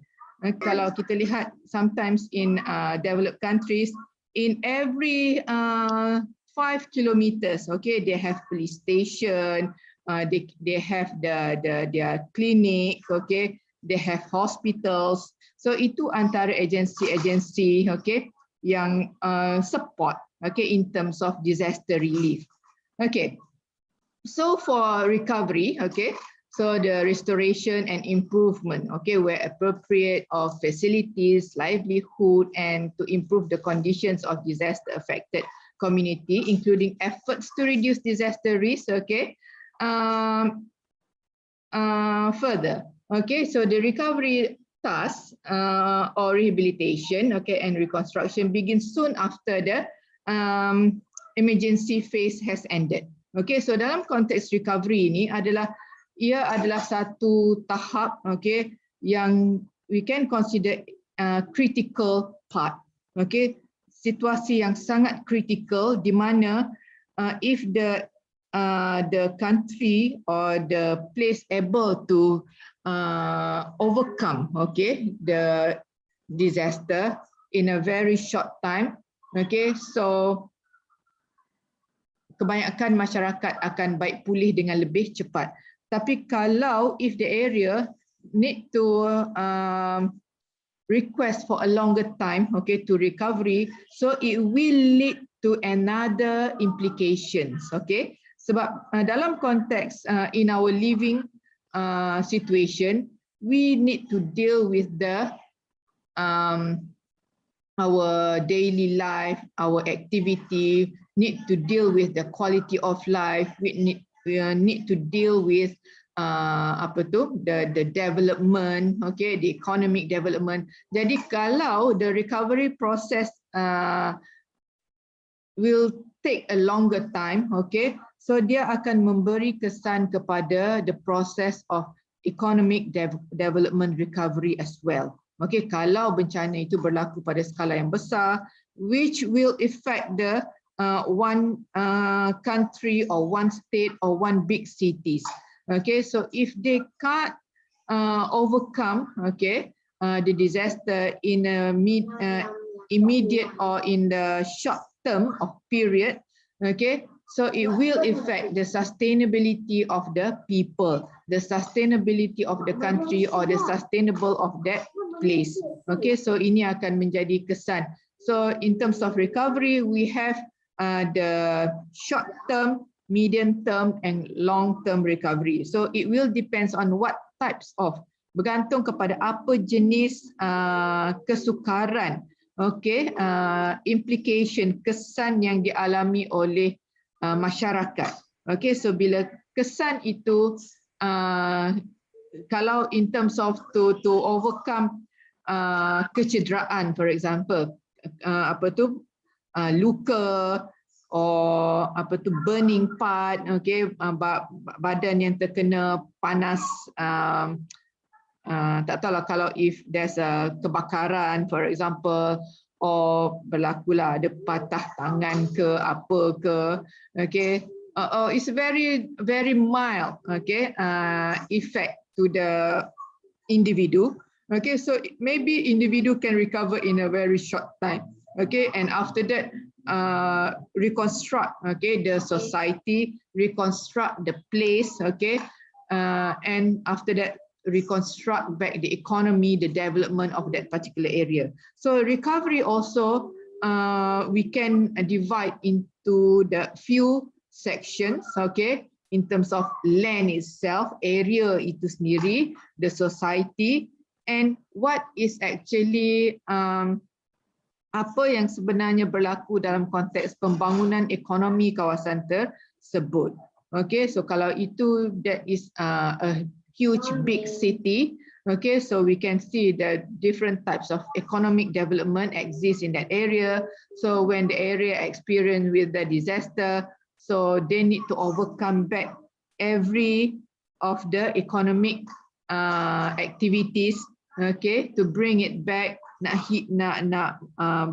Kalau kita lihat sometimes in developed countries, in every 5 kilometers, okay, they have police station, they have their clinic, okay, they have hospitals. So itu antara agensi-agensi, okay, yang support, okay, in terms of disaster relief. Okay, so for recovery, okay, so the restoration and improvement, okay, where appropriate of facilities, livelihood, and to improve the conditions of disaster affected community, including efforts to reduce disaster risk, okay. Further, okay, so the recovery task or rehabilitation, okay, and reconstruction begins soon after the emergency phase has ended. Okay, so dalam konteks recovery ini ia adalah satu tahap, okay, yang we can consider critical part, okay, situasi yang sangat critical di mana if the country or the place able to overcome, okay, the disaster in a very short time, okay, so kebanyakan masyarakat akan baik pulih dengan lebih cepat. Tapi kalau if the area need to request for a longer time, okay, to recovery, so it will lead to another implications, okay, sebab dalam konteks in our living situation, we need to deal with the our daily life, our activity, need to deal with the quality of life, we need to deal with the development, okay, the economic development. Jadi kalau the recovery process will take a longer time, okay, so dia akan memberi kesan kepada the process of economic development recovery as well. Okay, kalau bencana itu berlaku pada skala yang besar, which will affect the one country or one state or one big cities. Okay, so if they can't overcome, okay, the disaster in a immediate or in the short term of period, okay, so it will affect the sustainability of the people, the sustainability of the country, or the sustainable of that place. Okay, so ini akan menjadi kesan. So in terms of recovery, we have the short term, medium term, and long term recovery. So it will depends on what types of, bergantung kepada apa jenis kesukaran, okay, implication, kesan yang dialami oleh masyarakat. Okay, so bila kesan itu kalau in terms of to overcome kecederaan, for example, luka or burning part, okay, badan yang terkena panas, tak tahulah kalau if there's a kebakaran, for example, or berlakulah ada patah tangan ke apa ke, okay, it's very mild, okay, effect to the individu, okay, so maybe individu can recover in a very short time, okay, and after that reconstruct, okay, the society, reconstruct the place, okay, and after that reconstruct back the economy, the development of that particular area. So recovery also we can divide into the few sections, okay, in terms of land itself, area itu sendiri, the society, and what is actually apa yang sebenarnya berlaku dalam konteks pembangunan ekonomi kawasan tersebut. Okay, so kalau itu, that is a huge big city. Okay, so we can see that different types of economic development exist in that area. So when the area experience with the disaster, so they need to overcome back every of the economic activities, okay, to bring it back, nak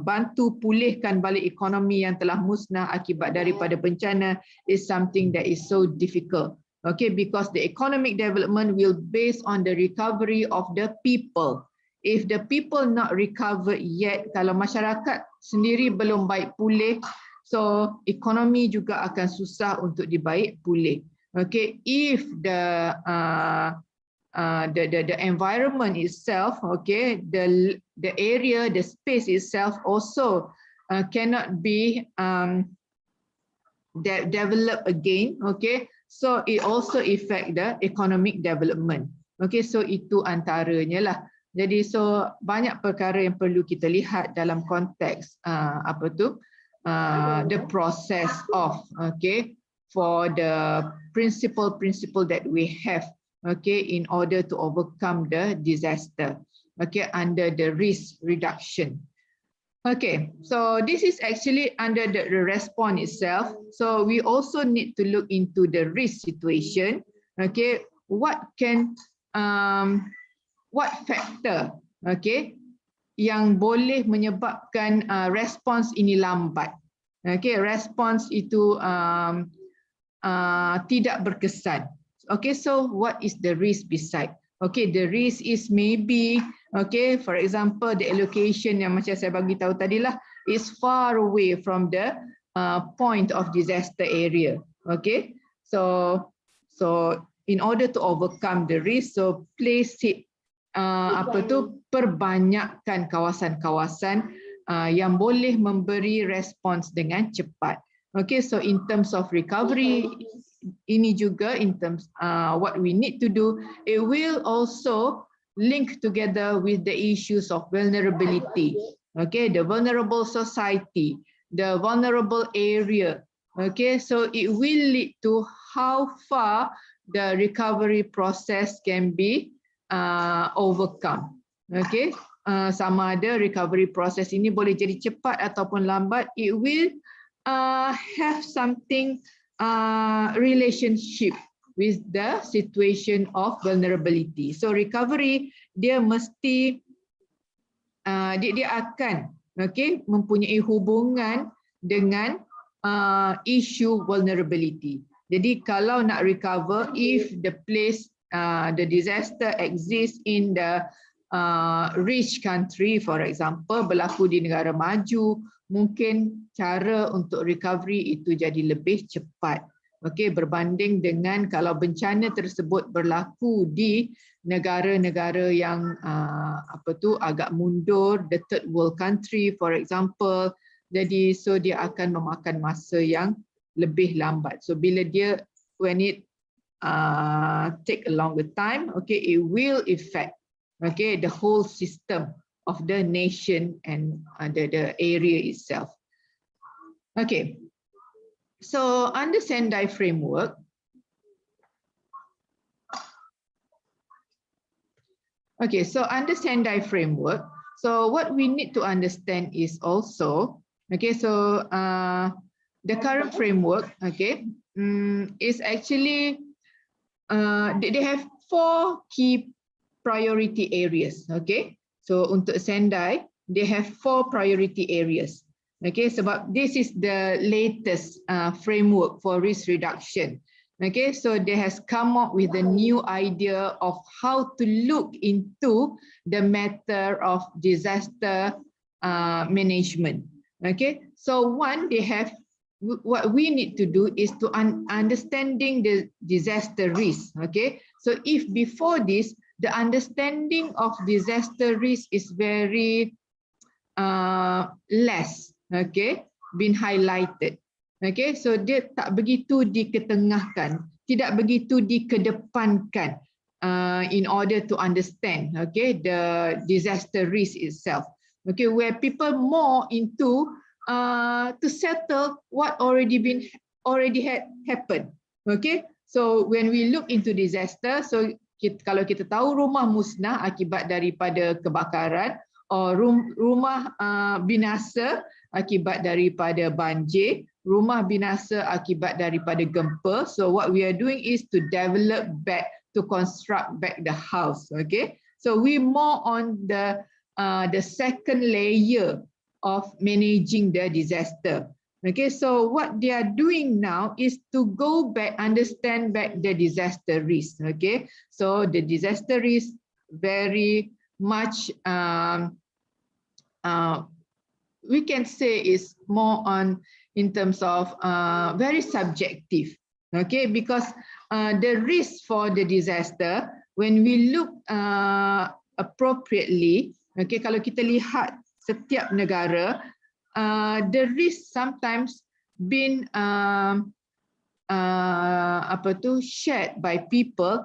bantu pulihkan balik ekonomi yang telah musnah akibat daripada bencana is something that is so difficult. Okay, because the economic development will based on the recovery of the people. If the people not recovered yet, kalau masyarakat sendiri belum baik pulih, so ekonomi juga akan susah untuk dibaik pulih. Okay, if the environment itself, okay, the area, the space itself also cannot be developed again, okay. So it also affect the economic development. Okay, so itu antaranya lah. Jadi so banyak perkara yang perlu kita lihat dalam konteks the process of, okay, for the principle that we have, okay, in order to overcome the disaster, okay, under the risk reduction. Okay, so this is actually under the response itself. So we also need to look into the risk situation. Okay, what factor, okay, yang boleh menyebabkan response ini lambat. Okay, response itu tidak berkesan. Okay, so what is the risk beside? Okay, the risk is maybe, okay, for example, the allocation yang macam saya bagi tahu tadi lah, is far away from the point of disaster area. Okay, so in order to overcome the risk, so place it, perbanyakkan kawasan-kawasan yang boleh memberi respons dengan cepat. Okay, so in terms of recovery, ini juga in terms what we need to do, it will also link together with the issues of vulnerability. Okay, the vulnerable society, the vulnerable area. Okay, so it will lead to how far the recovery process can be overcome. Okay, sama ada recovery process ini boleh jadi cepat ataupun lambat, it will have something relationship with the situation of vulnerability. So recovery dia mesti dia akan, okay, mempunyai hubungan dengan isu vulnerability. Jadi kalau nak recover, if the place the disaster exists in the rich country, for example, berlaku di negara maju, mungkin cara untuk recovery itu jadi lebih cepat. Okey, berbanding dengan kalau bencana tersebut berlaku di negara-negara yang agak mundur, the third world country, for example. Jadi so dia akan memakan masa yang lebih lambat. So bila dia, when it take a longer time, okay, it will affect, okay, the whole system of the nation and the area itself. Okay, so under Sendai Framework, okay, so under Sendai Framework, so what we need to understand is also, okay, so the current framework, okay, is actually they have 4 key priority areas. Okay, so untuk Sendai, they have 4 priority areas. Okay, sebab this is the latest framework for risk reduction. Okay, so they has come up with a new idea of how to look into the matter of disaster management. Okay, so one, they have, what we need to do is to understanding the disaster risk. Okay, so if before this, the understanding of disaster risk is very less, okay, been highlighted. Okay, so dia tak begitu diketengahkan. tidak begitu dikedepankan in order to understand, okay, the disaster risk itself. Okay, where people more into to settle what already had happened. Okay, so when we look into disaster, so kalau kita tahu rumah musnah akibat daripada kebakaran, or rumah binasa akibat daripada banjir, rumah binasa akibat daripada gempa. So what we are doing is to develop back, to construct back the house. Okay, so we more on the second layer of managing the disaster. Okay, so what they are doing now is to go back, understand back the disaster risk. Okay, so the disaster risk very much we can say is more on in terms of very subjective. Okay, because the risk for the disaster, when we look appropriately, okay, kalau kita lihat setiap negara, the risk sometimes been shared by people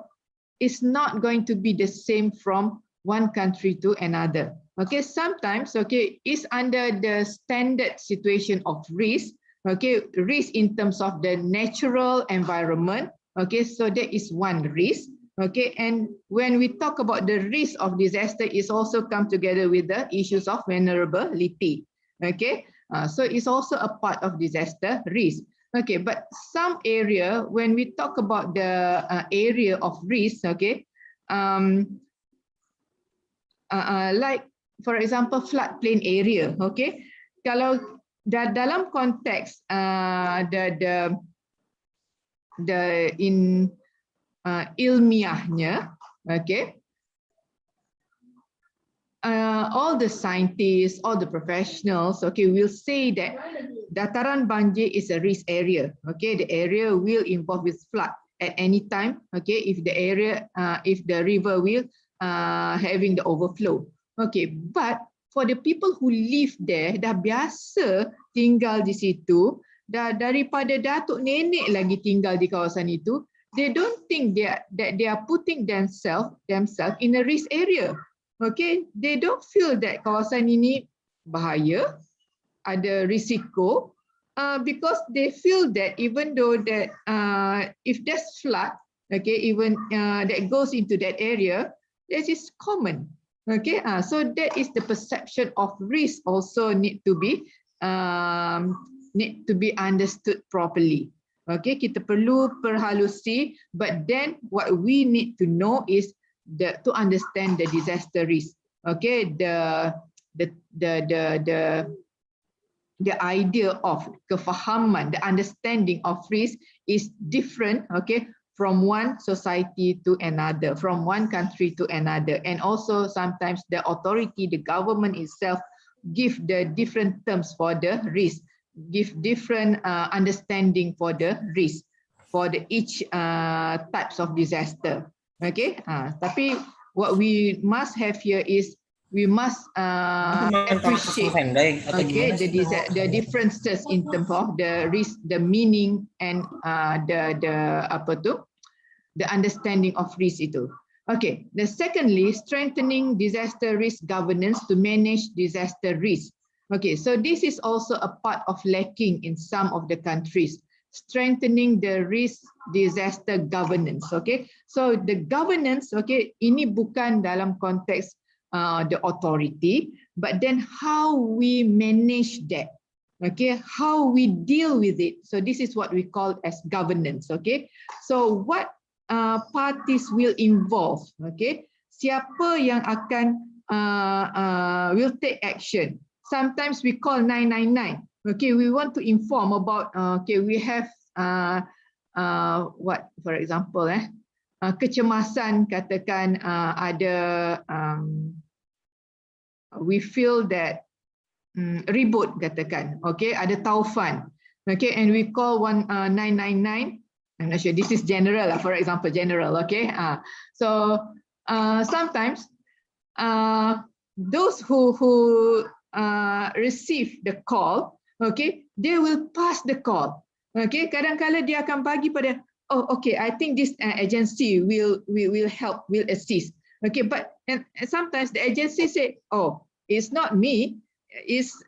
is not going to be the same from one country to another. Okay, sometimes, okay, is under the standard situation of risk. Okay, risk in terms of the natural environment. Okay, so that is one risk. Okay, and when we talk about the risk of disaster, is also come together with the issues of vulnerability. Okay, so it's also a part of disaster risk. Okay, but some area, when we talk about the area of risk, okay, like for example floodplain area. Okay, kalau dalam konteks ilmiahnya, okay, all the scientists, all the professionals, okay, will say that dataran banjir is a risk area. Okay, the area will involve with flood at any time. Okay, if the area, if the river will having the overflow. Okay, but for the people who live there, dah biasa tinggal di situ, dah daripada datuk nenek lagi tinggal di kawasan itu, they don't think that they are putting themselves in a risk area. Okay, they don't feel that kawasan ini bahaya, ada risiko, because they feel that even though that if there's flood, okay, even that goes into that area, that is common. Okay, so that is the perception of risk also need to be understood properly. Okay, kita perlu perhalusi, but then what we need to know is to understand the disaster risk. Okay, the idea of kefahaman, the understanding of risk is different. Okay, from one society to another, from one country to another, and also sometimes the authority, the government itself, give the different terms for the risk, give different understanding for the risk for the each types of disaster. Okay, tapi what we must have here is we must appreciate, okay, the differences in terms of the risk, the meaning, and the understanding of risk itu. Okay, the secondly, strengthening disaster risk governance to manage disaster risk. Okay, so this is also a part of lacking in some of the countries, strengthening the risk disaster governance. Okay, so the governance, okay, ini bukan dalam konteks the authority, but then how we manage that. Okay, how we deal with it. So this is what we call as governance. Okay, so what parties will involve? Okay, siapa yang akan will take action? Sometimes we call 999. Okay, we want to inform about, okay, we have what, for example, kecemasan, katakan ada, we feel that ribut, katakan, okay, ada taufan, okay, and we call 999. I'm not sure, this is general, for example, general, okay. So sometimes those who receive the call, okay, they will pass the call. Okay, kadang-kadang dia akan bagi pada oh, okay, I think this agency will help, will assist. Okay, but and sometimes the agency say, oh, it's not me, it's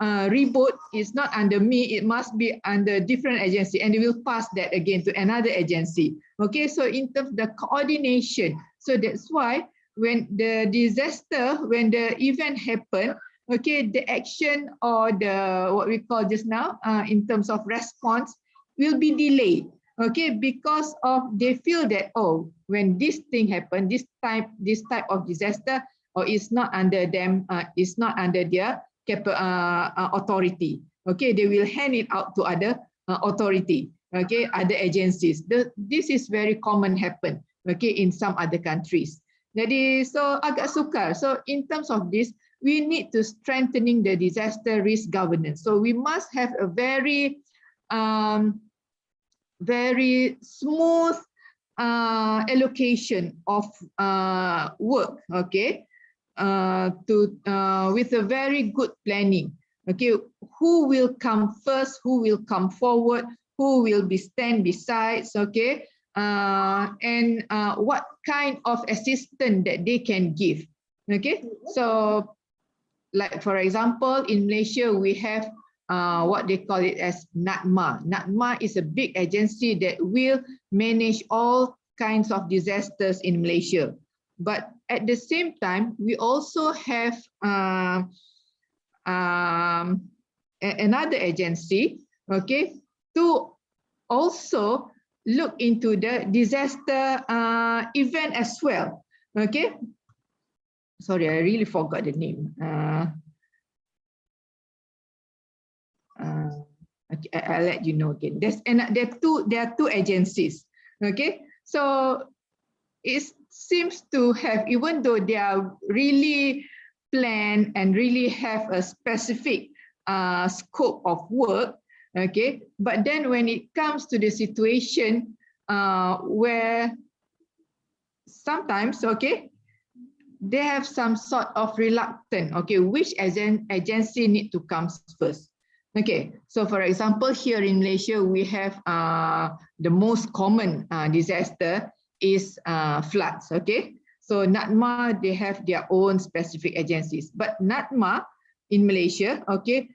reboot is not under me, it must be under different agency, and they will pass that again to another agency. Okay, so in terms of the coordination, so that's why when the disaster, when the event happen, okay, the action or the what we call just now in terms of response will be delayed. Okay, because of they feel that, oh, when this thing happen, this type of disaster, or it's not under them, it's not under their authority. Okay, they will hand it out to other authority. Okay, other agencies. This is very common happen. Okay, in some other countries. Jadi so agak sukar. So in terms of this, we need to strengthening the disaster risk governance. So we must have a very smooth allocation of work. Okay, with a very good planning. Okay, who will come first? Who will come forward? Who will be stand besides? Okay, and what kind of assistance that they can give. Okay, so like for example, in Malaysia we have what they call it as NATMA. NATMA is a big agency that will manage all kinds of disasters in Malaysia. But at the same time, we also have another agency, okay, to also look into the disaster event as well. Okay, sorry, I really forgot the name. Okay, I'll let you know again. There are two agencies. Okay, so it seems to have, even though they are really planned and really have a specific scope of work, okay, but then when it comes to the situation where sometimes, okay, they have some sort of reluctance, okay, which agency need to come first. Okay, so for example, here in Malaysia, we have the most common disaster is floods. Okay, so NATMA, they have their own specific agencies, but NATMA in Malaysia, okay,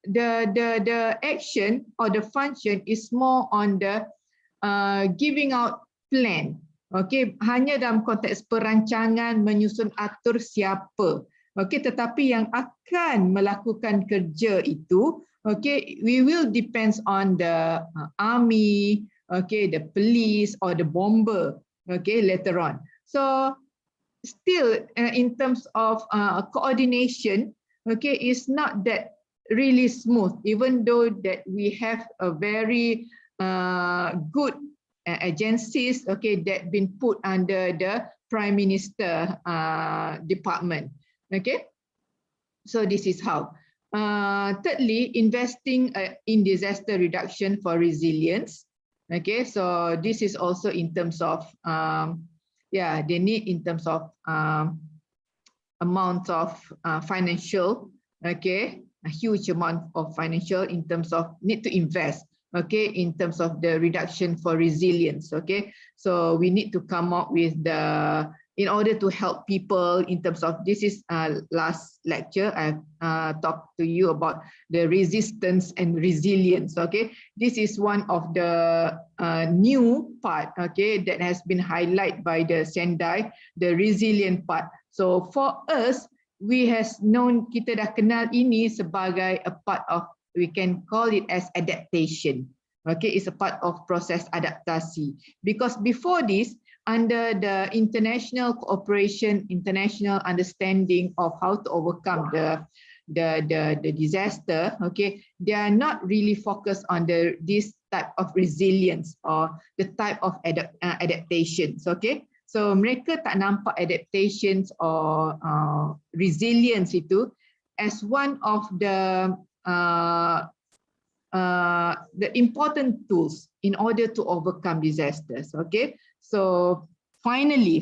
the action or the function is more on the giving out plan. Okay, hanya dalam konteks perancangan, menyusun, atur siapa. Okay, tetapi yang akan melakukan kerja itu, okay, we will depends on the army, okay, the police or the bomber, okay, later on. So still in terms of coordination, okay, it's not that really smooth, even though that we have a very good agencies, okay, that been put under the Prime Minister department. Okay, so this is how. Thirdly, investing in disaster reduction for resilience. Okay, so this is also in terms of they need in terms of amount of financial, okay, a huge amount of financial in terms of need to invest, okay, in terms of the reduction for resilience. Okay, so we need to come up with the, in order to help people in terms of, this is last lecture I've talked to you about the resistance and resilience. Okay, this is one of the new part, okay, that has been highlighted by the Sendai, the resilient part. So for us, we has known, kita dah kenal ini sebagai a part of, we can call it as adaptation. Okay, it's a part of proses adaptasi, because before this, under the international cooperation, international understanding of how to overcome the disaster, okay, they are not really focused on this type of resilience or the type of adaptations. Okay, so mereka tak nampak adaptations or resilience itu as one of the important tools in order to overcome disasters. Okay, so finally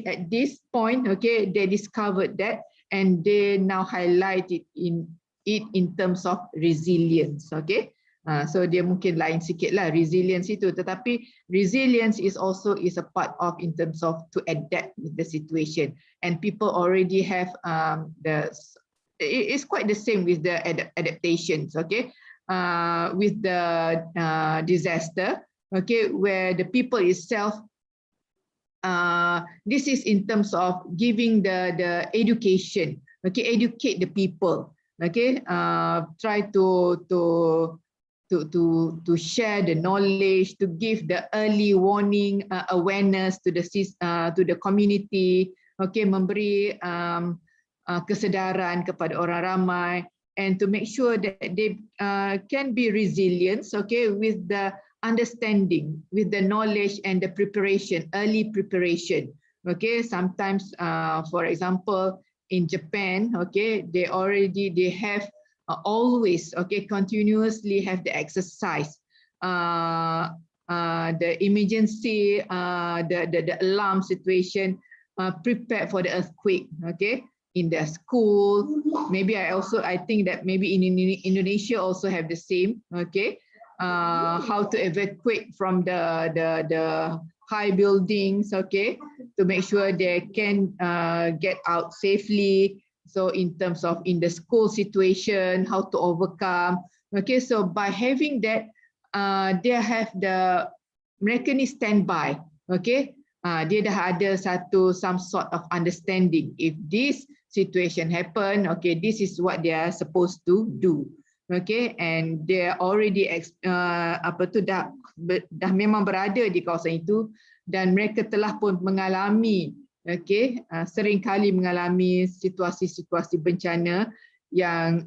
at this point, okay, they discovered that and they now highlight it in terms of resilience. Okay, So dia mungkin lain sikit lah resilience itu, tetapi resilience is a part of in terms of to adapt with the situation, and people already have it's quite the same with the adaptations, okay, with the disaster, okay, where the people itself, this is in terms of giving the education, okay, educate the people, okay, try to share the knowledge, to give the early warning awareness to the community, okay, memberi kesedaran kepada orang ramai, and to make sure that they can be resilient, okay, with the understanding, with the knowledge and the preparation, early preparation, okay. Sometimes, for example, in Japan, okay, they have always, okay, continuously have the exercise, the emergency, the alarm situation, prepared for the earthquake, okay, in the school. Maybe I think that maybe in Indonesia also have the same, okay, how to evacuate from the high buildings, okay, to make sure they can get out safely. So in terms of in the school situation, how to overcome, okay. So by having that, they have mereka ni standby, okay. Dia dah ada some sort of understanding. If this situation happen, okay, this is what they are supposed to do, okay. And they already dah memang berada di kawasan itu, dan mereka telah pun mengalami, okay, sering kali mengalami situasi-situasi bencana yang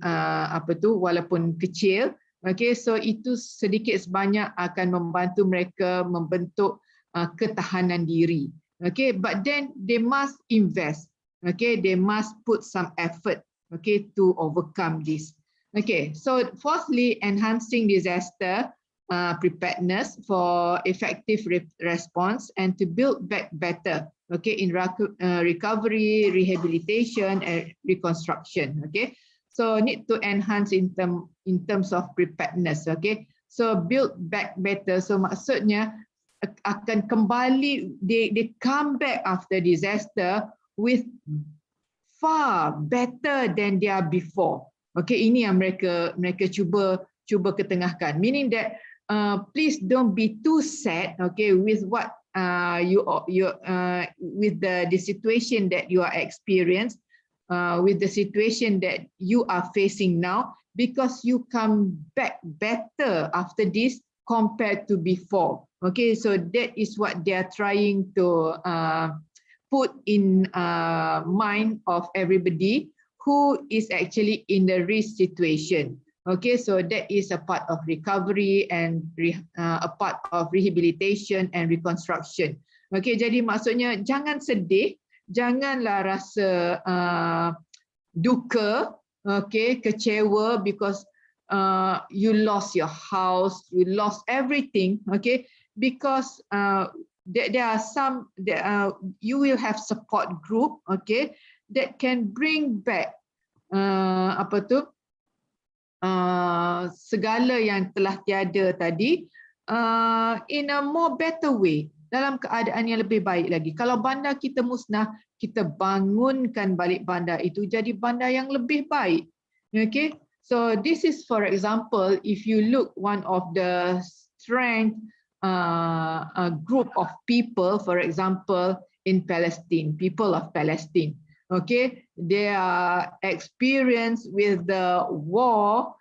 walaupun kecil, okay. So itu sedikit sebanyak akan membantu mereka membentuk ketahanan diri, okay. But then they must invest, okay, they must put some effort, okay, to overcome this, okay. So fourthly, enhancing disaster preparedness for effective response and to build back better, okay, in recovery, rehabilitation, and reconstruction, okay. So need to enhance in terms of preparedness, okay. So build back better, so maksudnya akan kembali, they come back after disaster with far better than they are before, okay. Ini yang mereka cuba ketengahkan, meaning that please don't be too sad, okay, with what with the situation that you are experienced, with the situation that you are facing now, because you come back better after this compared to before, okay. So that is what they are trying to put in mind of everybody who is actually in the risk situation. Okay, so that is a part of recovery and a part of rehabilitation and reconstruction. Okay, jadi maksudnya jangan sedih, janganlah rasa duka, okay, kecewa because you lost your house, you lost everything, okay, because there are some you will have support group, okay, that can bring back segala yang telah tiada tadi in a more better way, dalam keadaan yang lebih baik lagi. Kalau bandar kita musnah, kita bangunkan balik bandar itu jadi bandar yang lebih baik. Okay, so this is, for example, if you look one of the strength a group of people, for example, in Palestine, people of Palestine. Okay, they are experienced with the war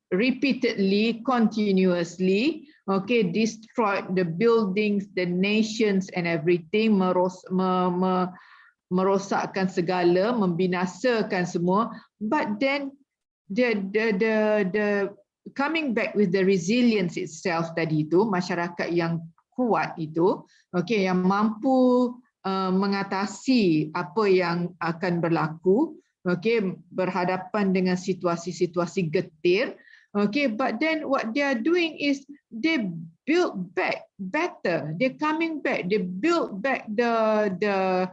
repeatedly, continuously, okay, destroyed the buildings, the nations and everything, merosakkan segala, membinasakan semua, but then the coming back with the resilience itself tadi itu, masyarakat yang kuat itu, okay, yang mampu mengatasi apa yang akan berlaku, okay, berhadapan dengan situasi-situasi getir, okay, but then what they are doing is they build back better, they're coming back, they build back the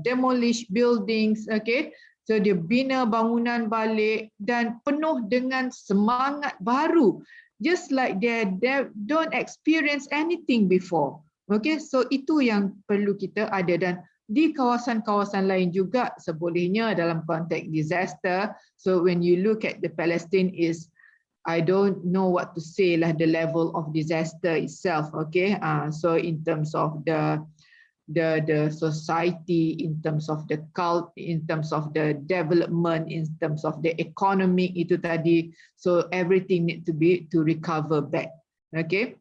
demolished buildings, okay. So dia bina bangunan balik dan penuh dengan semangat baru. Just like they don't experience anything before. Okay, so itu yang perlu kita ada. Dan di kawasan-kawasan lain juga sebolehnya dalam konteks disaster. So when you look at the Palestine is, I don't know what to say lah, the level of disaster itself. Okay, so in terms of the society, in terms of the cult, in terms of the development, in terms of the economic itu tadi. So everything need to recover back. Okay.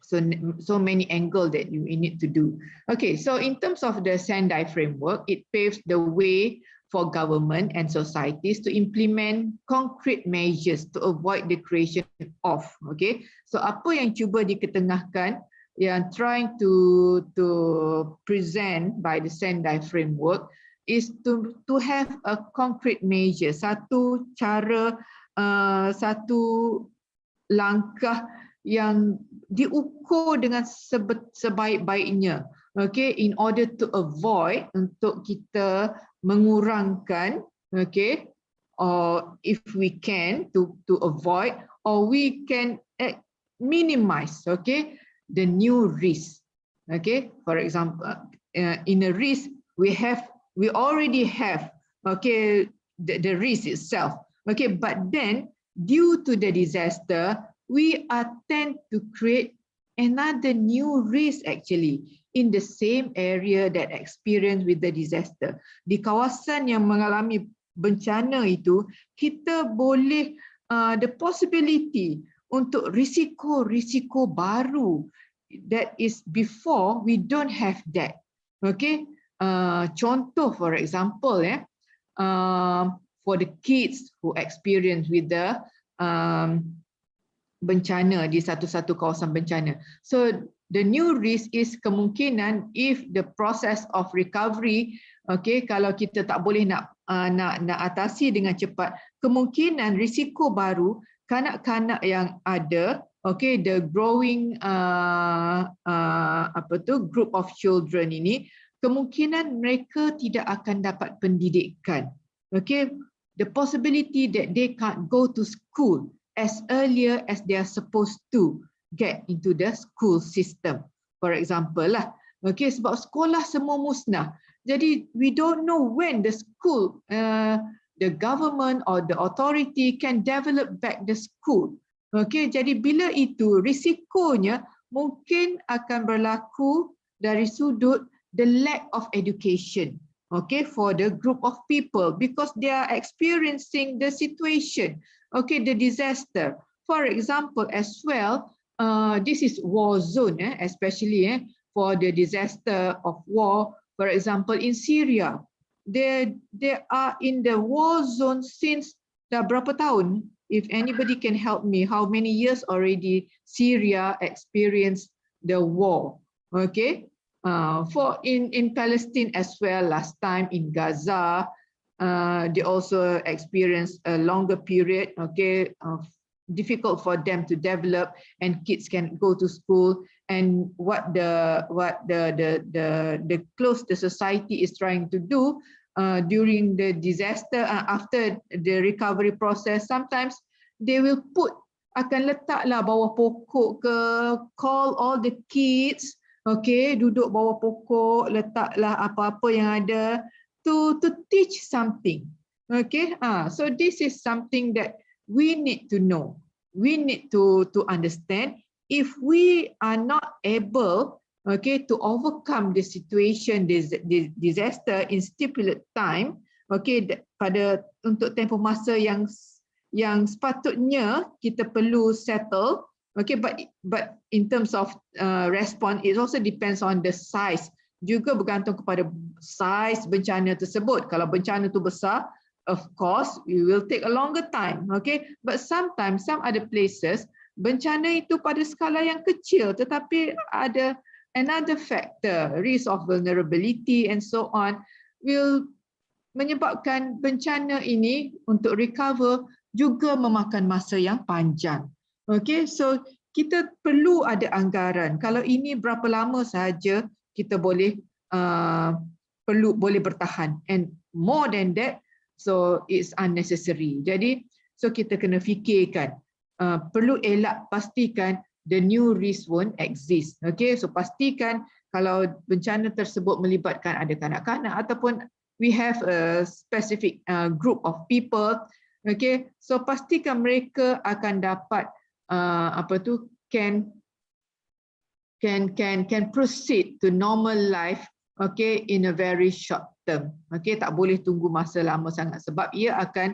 So many angles that you need to do. Okay, so in terms of the Sendai Framework, it paves the way for government and societies to implement concrete measures to avoid the creation of. Okay, so apa yang cuba diketengahkan, yang trying to present by the Sendai Framework is to have a concrete measure, satu cara, satu langkah yang diukur dengan sebaik-baiknya, okay, in order to avoid, untuk kita mengurangkan, okay, or if we can to avoid, or we can minimize, okay, the new risk. Okay, for example, in a risk we already have, okay, the risk itself, okay, but then due to the disaster we tend to create another new risk actually in the same area that experience with the disaster. Di kawasan yang mengalami bencana itu, kita boleh the possibility untuk risiko-risiko baru that is before we don't have that. Okay, contoh for example, for the kids who experience with the bencana di satu-satu kawasan bencana. So the new risk is kemungkinan if the process of recovery, okay, kalau kita tak boleh nak atasi dengan cepat, kemungkinan risiko baru kanak-kanak yang ada, okay, the growing group of children ini, kemungkinan mereka tidak akan dapat pendidikan. Okay, the possibility that they can't go to school as earlier as they are supposed to get into the school system, for example lah. Okay, sebab sekolah semua musnah. Jadi we don't know when the school, the government or the authority can develop back the school. Okay, jadi bila itu risikonya mungkin akan berlaku dari sudut the lack of education. Okay, for the group of people because they are experiencing the situation, okay, the disaster. For example, as well, this is war zone, especially for the disaster of war. For example, in Syria, they are in the war zone since dah berapa tahun? If anybody can help me, how many years already Syria experienced the war? Okay. For in Palestine as well, last time in Gaza, they also experienced a longer period, okay, difficult for them to develop and kids can go to school. And what the close the society is trying to do during the disaster, after the recovery process, sometimes they will akan letaklah bawah pokok ke, call all the kids, okay, duduk bawah pokok, letaklah apa-apa yang ada to teach something. Okay, so this is something that we need to know. We need to understand. If we are not able, okay, to overcome the situation, this disaster in stipulated time, okay, untuk tempoh masa yang sepatutnya kita perlu settle. Okay, but in terms of response, it also depends on the size. Juga bergantung kepada size bencana tersebut. Kalau bencana itu besar, of course, it will take a longer time. Okay, but sometimes some other places bencana itu pada skala yang kecil, tetapi ada another factor, risk of vulnerability and so on, will menyebabkan bencana ini untuk recover juga memakan masa yang panjang. Okay, so kita perlu ada anggaran. Kalau ini berapa lama sahaja kita boleh bertahan. And more than that, So it's unnecessary. Jadi so kita kena fikirkan, perlu elak pastikan the new risk won't exist. Okay, so pastikan kalau bencana tersebut melibatkan ada kanak-kanak ataupun we have a specific group of people, okay, so pastikan mereka akan dapat can proceed to normal life, okay, in a very short term. Okay, tak boleh tunggu masa lama sangat sebab ia akan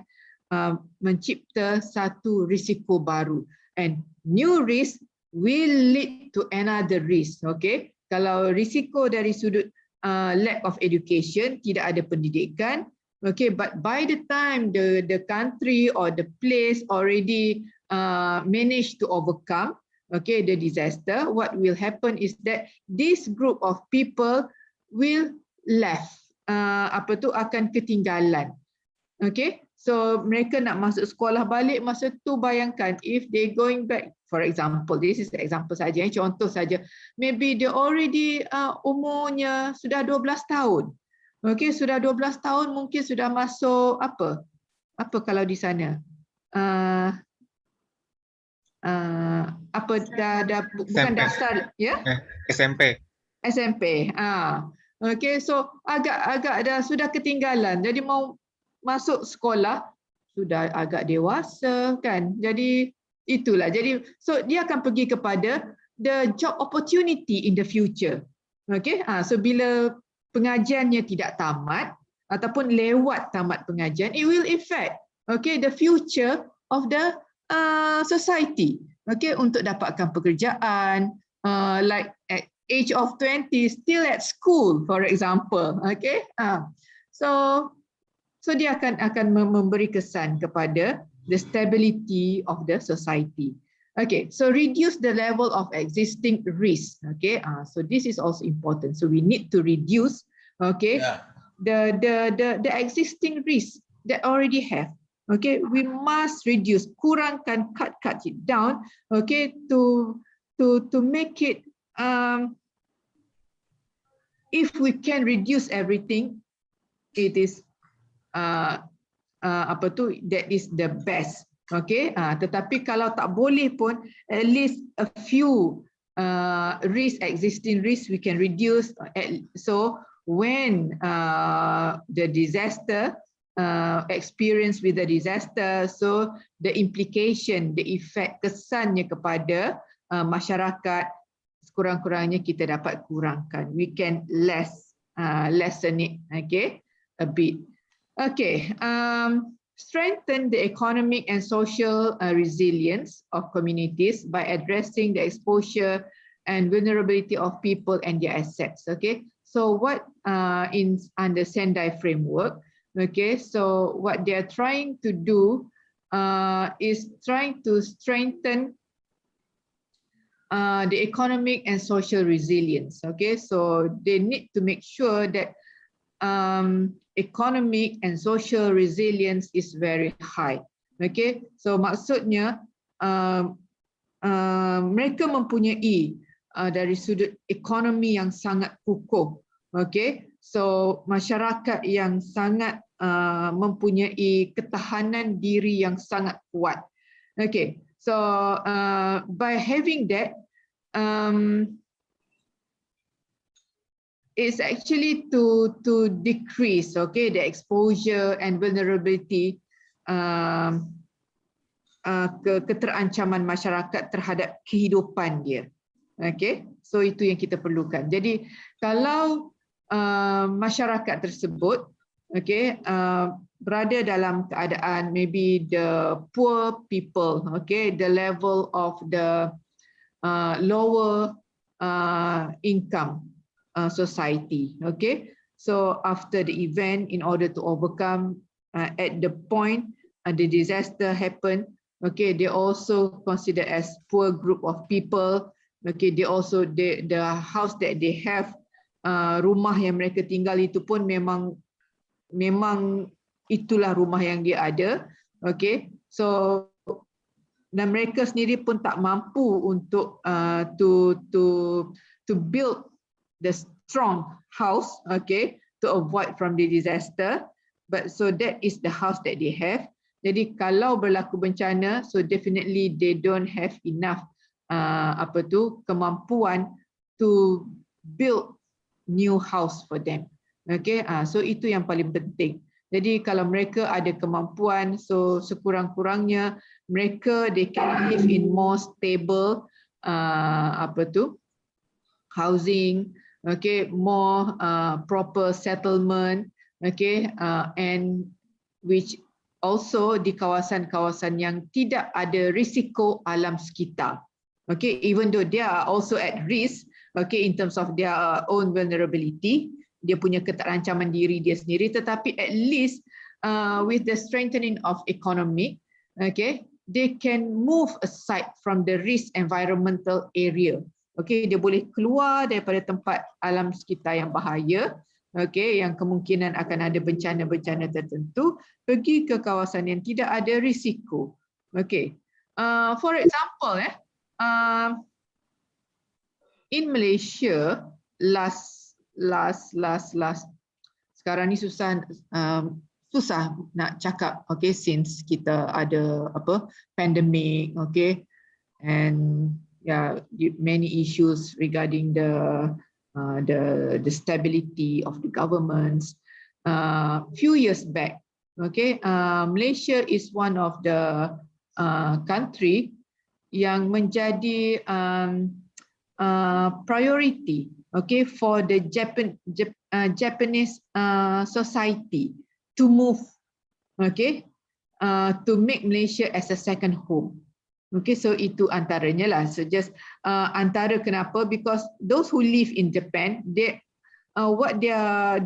mencipta satu risiko baru, and new risk will lead to another risk. Okay, kalau risiko dari sudut lack of education, tidak ada pendidikan, okay, but by the time the country or the place already managed to overcome, okay, the disaster, what will happen is that this group of people will left, akan ketinggalan. Okay, so mereka nak masuk sekolah balik masa tu, bayangkan if they going back, for example, this is example saja, contoh saja, maybe they already umurnya sudah 12 tahun. Okay, sudah 12 tahun mungkin sudah masuk apa kalau di sana? Bukan dasar ya? SMP. Okay, so agak dah sudah ketinggalan. Jadi mau masuk sekolah sudah agak dewasa kan. Jadi itulah. Jadi so dia akan pergi kepada the job opportunity in the future. Okay, so bila pengajiannya tidak tamat ataupun lewat tamat pengajian, it will affect, okay, the future of the society. Okay, untuk dapatkan pekerjaan, like at age of 20 still at school, for example. Okay, so dia akan memberi kesan kepada the stability of the society. Okay, so reduce the level of existing risk. Okay, so this is also important. So we need to reduce, okay, the existing risk that already have. Okay, we must reduce, kurangkan, cut it down. Okay, to make it, if we can reduce everything, it is that is the best. Okay, tetapi kalau tak boleh pun, at least a few existing risks we can reduce. So when the disaster experience with the disaster, so the implication, the effect, kesannya kepada masyarakat, sekurang-kurangnya kita dapat kurangkan. We can lessen it, okay, a bit. Okay, strengthen the economic and social resilience of communities by addressing the exposure and vulnerability of people and their assets. Okay, so what under Sendai Framework, okay, so what they are trying to do is trying to strengthen the economic and social resilience. Okay, so they need to make sure that economic and social resilience is very high. Okay, so maksudnya mereka mempunyai dari sudut ekonomi yang sangat kukuh. Okay, so masyarakat yang sangat mempunyai ketahanan diri yang sangat kuat. Okay, so by having that, it's actually to decrease, okay, the exposure and vulnerability, keterancaman masyarakat terhadap kehidupan dia. Okay, so itu yang kita perlukan. Jadi kalau masyarakat tersebut, okay, berada dalam keadaan maybe the poor people, okay, the level of the lower income society. Okay, so after the event, in order to overcome at the point the disaster happened, okay, they also considered as poor group of people. Okay, they also the house that they have, rumah yang mereka tinggal itu pun memang itulah rumah yang dia ada. Okay, so dan mereka sendiri pun tak mampu untuk to build the strong house, okay, to avoid from the disaster. but so that is the house that they have. Jadi kalau berlaku bencana, so definitely they don't have enough kemampuan to build new house for them. Okay, so itu yang paling penting. Jadi kalau mereka ada kemampuan, so sekurang-kurangnya mereka they can live in more stable housing, okay, more proper settlement, okay, and which also di kawasan-kawasan yang tidak ada risiko alam sekitar. Okay, even though they are also at risk, okay, in terms of their own vulnerability, dia punya keterancaman diri dia sendiri, tetapi at least with the strengthening of economy, okay, they can move aside from the risk environmental area. Okay, dia boleh keluar daripada tempat alam sekitar yang bahaya, okay, yang kemungkinan akan ada bencana-bencana tertentu, pergi ke kawasan yang tidak ada risiko. Okay, for example, in Malaysia, sekarang ni susah nak cakap, okay, since kita ada pandemic, okay, and yeah, many issues regarding the stability of the governments. Few years back, okay, Malaysia is one of the country yang menjadi priority, okay, for the Japanese society to move, okay, to make Malaysia as a second home. Okay, so itu antaranya lah. So just antara kenapa, because those who live in Japan, they what their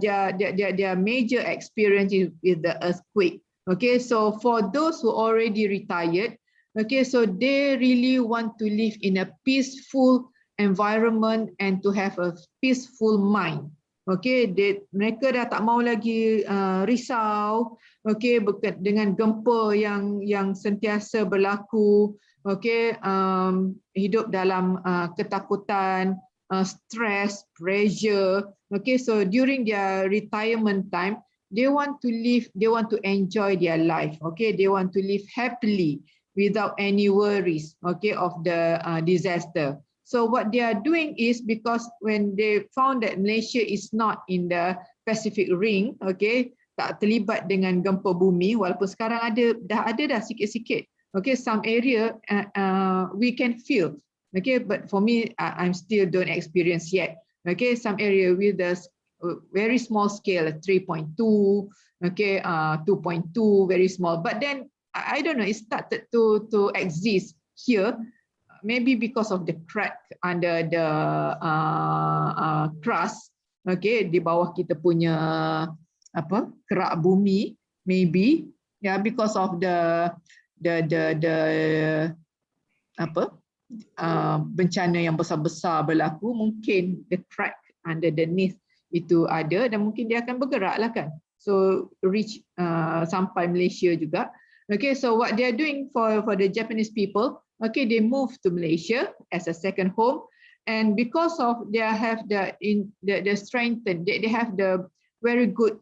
major experience is with the earthquake. Okay, so for those who already retired, okay, so they really want to live in a peaceful environment and to have a peaceful mind. Okay, mereka dah tak mau lagi risau, okay, dengan gempa yang sentiasa berlaku, okay, hidup dalam ketakutan, stress, pressure. Okay, so during their retirement time, they want to live, they want to enjoy their life. Okay, they want to live happily without any worries, okay, of the disaster. So what they are doing is, because when they found that Malaysia is not in the Pacific Ring, okay, tak terlibat dengan gempa bumi, walaupun sekarang dah ada sikit-sikit, okay, some area we can feel, okay, but for me I'm still don't experience yet, okay, some area with the very small scale, 3.2, okay, 2.2, very small, but then I don't know, it started to exist here. Maybe because of the crack under the crust, okay, di bawah kita punya kerak bumi, maybe, yeah, because of the bencana yang besar-besar berlaku, mungkin the crack underneath itu ada, dan mungkin dia akan bergerak lah kan, so reach sampai Malaysia juga. Okay, so what they are doing for the Japanese people, okay, they move to Malaysia as a second home, and because of they have the strength, they have the very good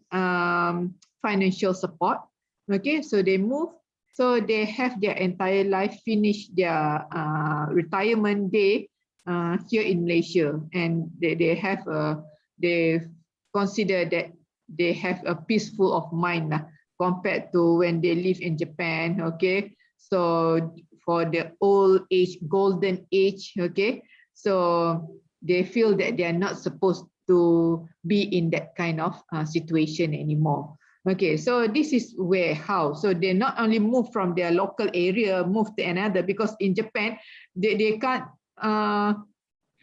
financial support. Okay, so they move, so they have their entire life, finish their retirement day here in Malaysia, and they consider that they have a peaceful of mind compared to when they live in Japan. Okay, so for the old age, golden age, okay, so they feel that they are not supposed to be in that kind of situation anymore. Okay, so this is how, so they not only move from their local area, move to another, because in Japan, they can't,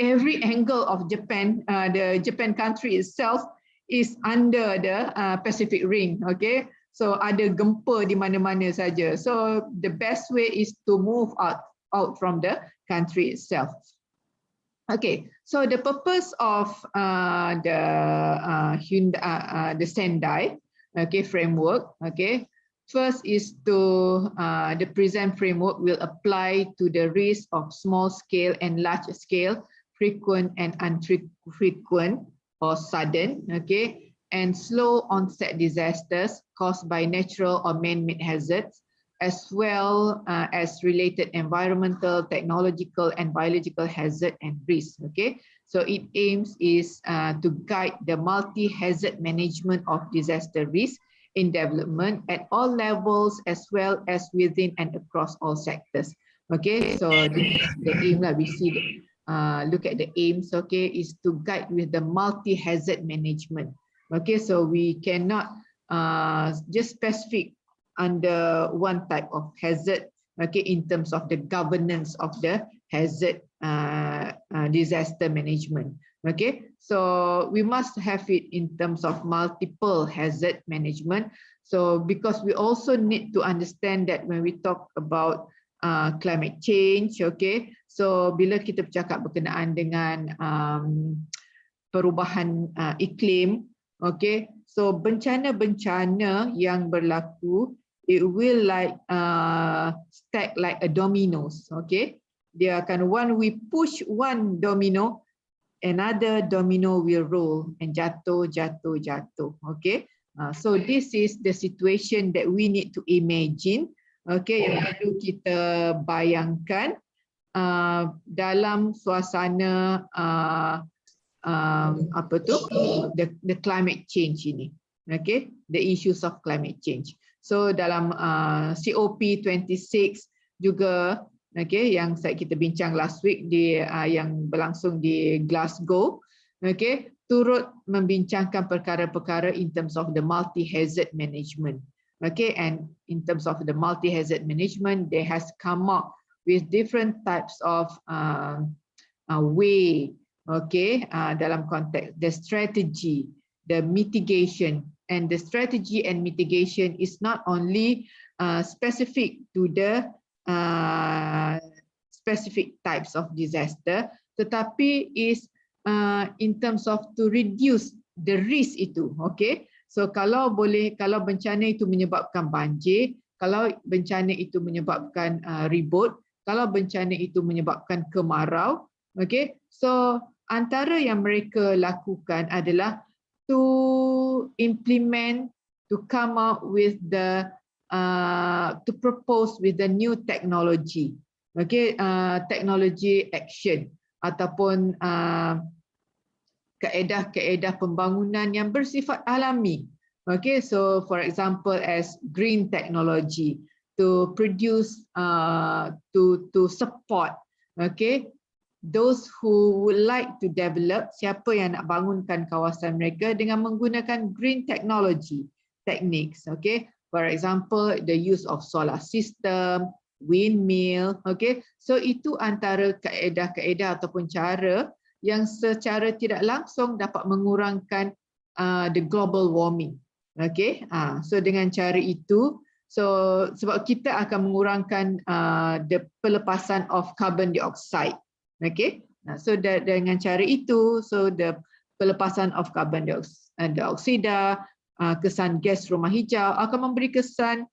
every angle of Japan, the Japan country itself is under the Pacific Ring, okay, so ada gempa di mana-mana saja. So the best way is to move out from the country itself. Okay, so the purpose of the Sendai, okay, framework, okay, first is to the present framework will apply to the risk of small scale and large scale, frequent and infrequent or sudden, okay, and slow onset disasters caused by natural or man-made hazards, as well as related environmental, technological, and biological hazard and risks. Okay, so it aims is to guide the multi-hazard management of disaster risk in development at all levels, as well as within and across all sectors. Okay, so this is the aim that we see. Look at the aims. Okay, is to guide with the multi-hazard management. Okay, so we cannot just specific under one type of hazard. Okay, in terms of the governance of the hazard disaster management. Okay, so we must have it in terms of multiple hazard management. So because we also need to understand that when we talk about climate change, okay, so bila kita bercakap berkenaan dengan perubahan iklim, okay, so bencana-bencana yang berlaku, it will like stack like a dominoes, okay. Dia akan, when we push one domino, another domino will roll and jatuh, okay. So this is the situation that we need to imagine, okay, yang perlu kita bayangkan dalam suasana apa tu, the climate change ini, okay, the issues of climate change. So dalam COP26 juga, okay, yang kita bincang last week di yang berlangsung di Glasgow, okay, turut membincangkan perkara-perkara in terms of the multi-hazard management. Okay, and in terms of the multi-hazard management, they has come up with different types of way, okay, dalam konteks the strategy, the mitigation, and the strategy and mitigation is not only specific to the specific types of disaster, tetapi is in terms of to reduce the risk itu, okay. So kalau boleh, kalau bencana itu menyebabkan banjir, kalau bencana itu menyebabkan ribut, kalau bencana itu menyebabkan kemarau, okay. So antara yang mereka lakukan adalah to implement, to come out with the to propose with the new technology, okay, technology action ataupun kaedah-kaedah pembangunan yang bersifat alami. Okay, so for example as green technology to produce to support, okay, those who would like to develop, siapa yang nak bangunkan kawasan mereka dengan menggunakan green technology techniques, okay. For example, the use of solar system, windmill, okay. So itu antara kaedah-kaedah ataupun cara yang secara tidak langsung dapat mengurangkan the global warming, okay. So dengan cara itu, so sebab kita akan mengurangkan the pelepasan of carbon dioxide, okay. So dengan cara itu, so the pelepasan of carbon dioksida, kesan gas rumah hijau akan memberi kesan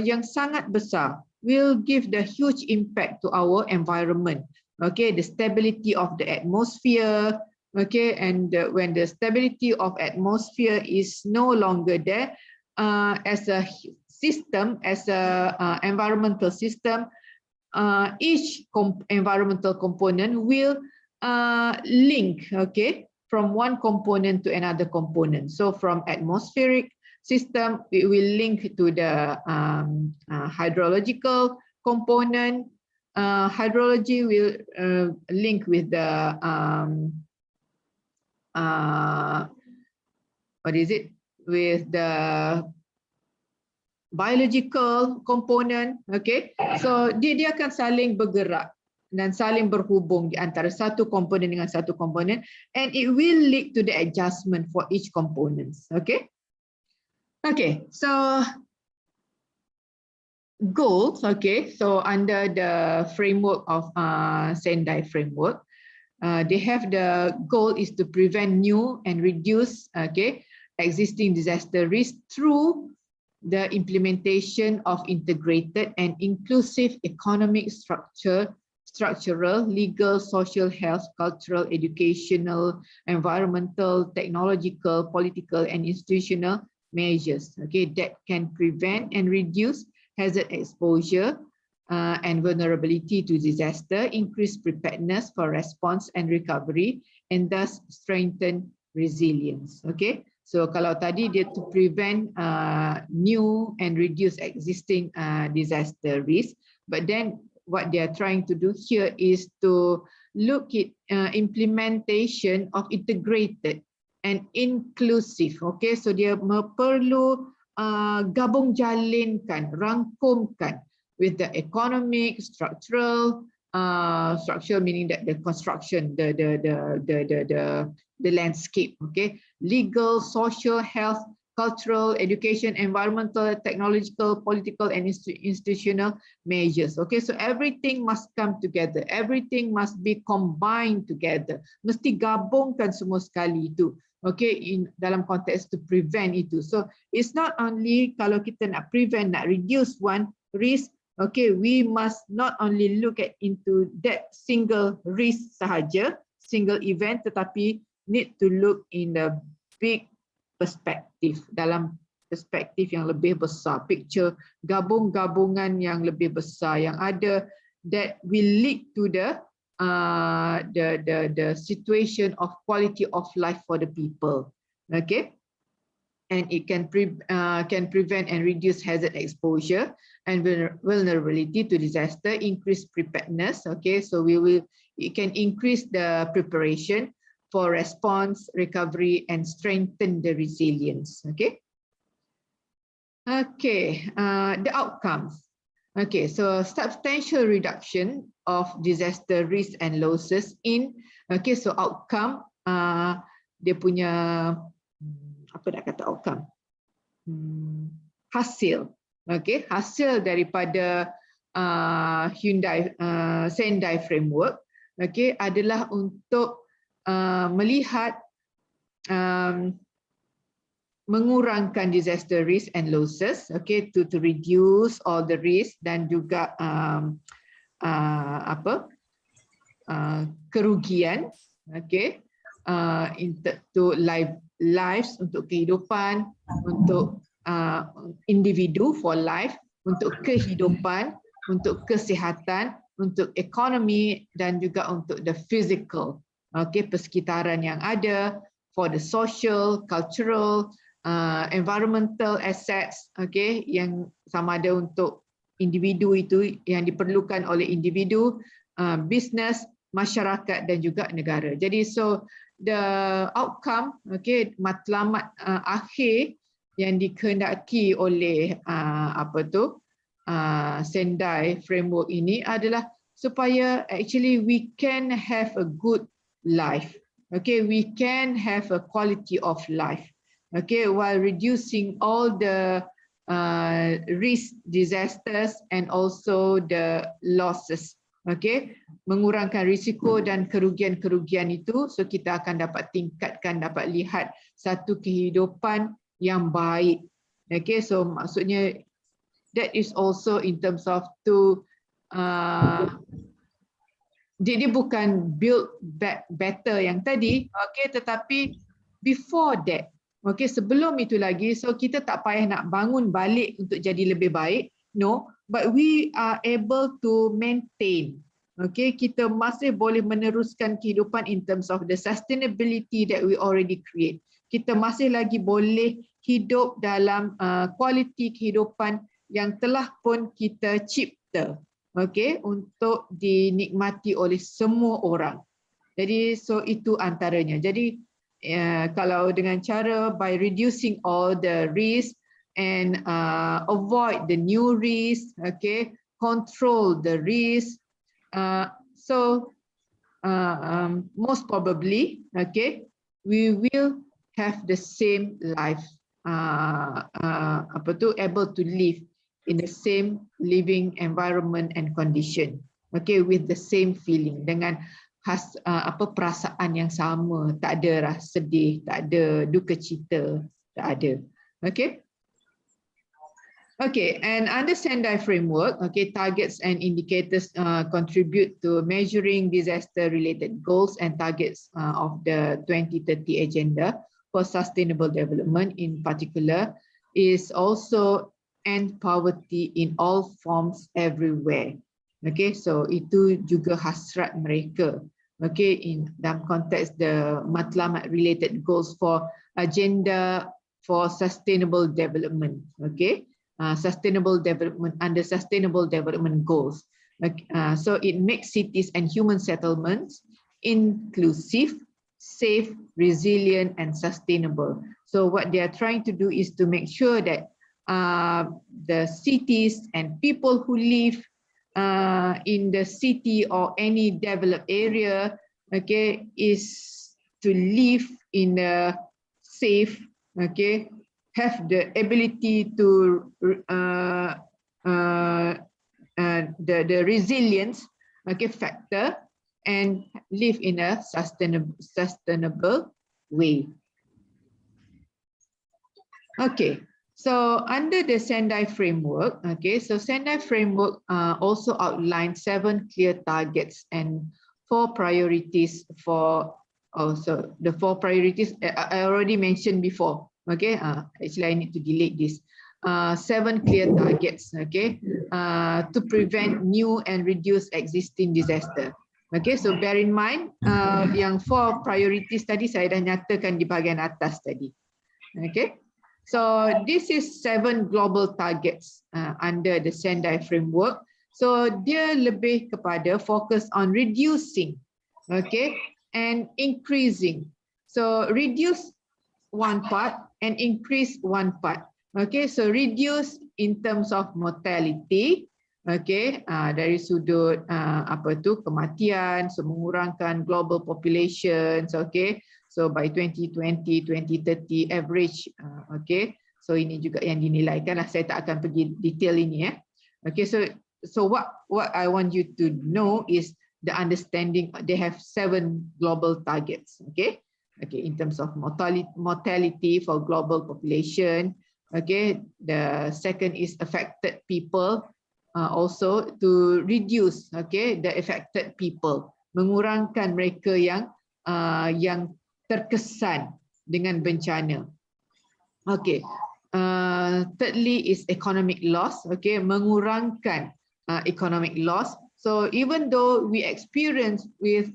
yang sangat besar, will give the huge impact to our environment. Okay, the stability of the atmosphere, okay, and when the stability of atmosphere is no longer there, as a system, as a environmental system, each environmental component will link, okay, from one component to another component. So from atmospheric system, it will link to the hydrological component. Hydrology will link with the with the biological component, okay. So dia akan saling bergerak dan saling berhubung di antara satu komponen dengan satu komponen, and it will lead to the adjustment for each components, okay. Okay, so goals, okay, so under the framework of Sendai Framework, they have the goal is to prevent new and reduce, okay, existing disaster risk through the implementation of integrated and inclusive economic structural, legal, social, health, cultural, educational, environmental, technological, political, and institutional measures, okay, that can prevent and reduce hazard exposure and vulnerability to disaster, increase preparedness for response and recovery, and thus strengthen resilience. Okay, so kalau tadi dia to prevent new and reduce existing disaster risk, but then what they are trying to do here is to look at implementation of integrated and inclusive. Okay, so dia perlu gabung jalinkan, rangkumkan with the economic, structural, structural meaning that the construction, the landscape, okay, legal, social, health, cultural, education, environmental, technological, political, and institutional measures. Okay, so everything must come together. Everything must be combined together. Mesti gabungkan semua sekali itu. Okay, dalam konteks to prevent itu. So it's not only kalau kita nak prevent, nak reduce one risk. Okay, we must not only look at into that single risk sahaja, single event, tetapi need to look in the big perspektif, dalam perspektif yang lebih besar, picture gabungan yang lebih besar yang ada that will lead to the situation of quality of life for the people. Okay, and it can prevent and reduce hazard exposure and vulnerability to disaster, increase preparedness. Okay, so it can increase the preparation for response, recovery, and strengthen the resilience. Okay. Okay, the outcomes. Okay, so substantial reduction of disaster risk and losses in. Okay, so outcome dia punya apa nak kata outcome? Hasil. Okay, hasil daripada Sendai Framework. Okay, adalah untuk melihat mengurangkan disaster risk and losses, okay, to reduce all the risk dan juga kerugian, okay, to lives, untuk kehidupan, untuk individu for life, untuk kehidupan, untuk kesihatan, untuk ekonomi dan juga untuk the physical. Okay, persekitaran yang ada, for the social, cultural, environmental assets, okay, yang sama ada untuk individu itu yang diperlukan oleh individu, business, masyarakat dan juga negara. Jadi so the outcome, okay, matlamat akhir yang dikehendaki oleh Sendai Framework ini adalah supaya actually we can have a good life. Okay, we can have a quality of life. Okay, while reducing all the risk, disasters, and also the losses. Okay, mengurangkan risiko dan kerugian-kerugian itu, so kita akan dapat tingkatkan, dapat lihat satu kehidupan yang baik. Okay, so maksudnya that is also in terms of to dia bukan build back better yang tadi, okay, tetapi before that, okay, sebelum itu lagi, so kita tak payah nak bangun balik untuk jadi lebih baik, no, but we are able to maintain, okay, kita masih boleh meneruskan kehidupan in terms of the sustainability that we already create. Kita masih lagi boleh hidup dalam quality kehidupan yang telah pun kita cipta. Okay, untuk dinikmati oleh semua orang. Jadi so itu antaranya. Jadi kalau dengan cara by reducing all the risk and avoid the new risk, okay, control the risk. Most probably, okay, we will have the same life, able to live in the same living environment and condition, okay, with the same feeling, dengan perasaan yang sama, tak ada rasa sedih, tak ada duka cita, tak ada. Okay, Okay, and under Sendai Framework, okay, targets and indicators contribute to measuring disaster-related goals and targets of the 2030 Agenda for Sustainable Development in particular is also end poverty in all forms everywhere. Okay, so itu juga hasrat mereka. Okay, in dalam konteks the matlamat-related goals for Agenda for Sustainable Development. Okay. Sustainable development under sustainable development goals. So it makes cities and human settlements inclusive, safe, resilient, and sustainable. So what they are trying to do is to make sure that the cities and people who live in the city or any developed area, okay, is to live in a safe, okay, have the ability to the resilience, okay, factor, and live in a sustainable way. Okay, so under the Sendai Framework, okay, so Sendai Framework also outlined 7 clear targets and 4 priorities for also the 4 priorities I already mentioned before. Okay, actually I need to delete this. 7 clear targets, okay, to prevent new and reduce existing disaster. Okay, so bear in mind, yang 4 priorities tadi saya dah nyatakan di bahagian atas tadi. Okay, so this is 7 global targets under the Sendai Framework. So dia lebih kepada focus on reducing, okay, and increasing. So reduce one part and increase one part. Okay, so reduce in terms of mortality, okay, dari sudut apa tu kematian, so mengurangkan global populations, okay, so by 2020, 2030 average, okay, so ini juga yang dinilaikan lah. Saya tak akan pergi detail ini okay, so what I want you to know is the understanding. They have 7 global targets, okay. Okay, in terms of mortality for global population. Okay, the second is affected people, also to reduce, okay, the affected people, mengurangkan mereka yang terkesan dengan bencana. Okay, thirdly is economic loss, okay, mengurangkan economic loss. So even though we experience with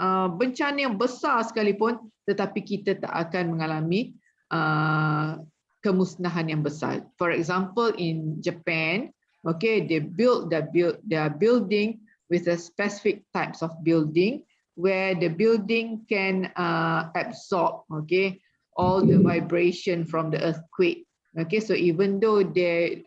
bencana yang besar sekalipun, tetapi kita tak akan mengalami kemusnahan yang besar. For example, in Japan, okay, they build their building with a specific types of building where the building can absorb, okay, all the vibration from the earthquake. Okay, so even though they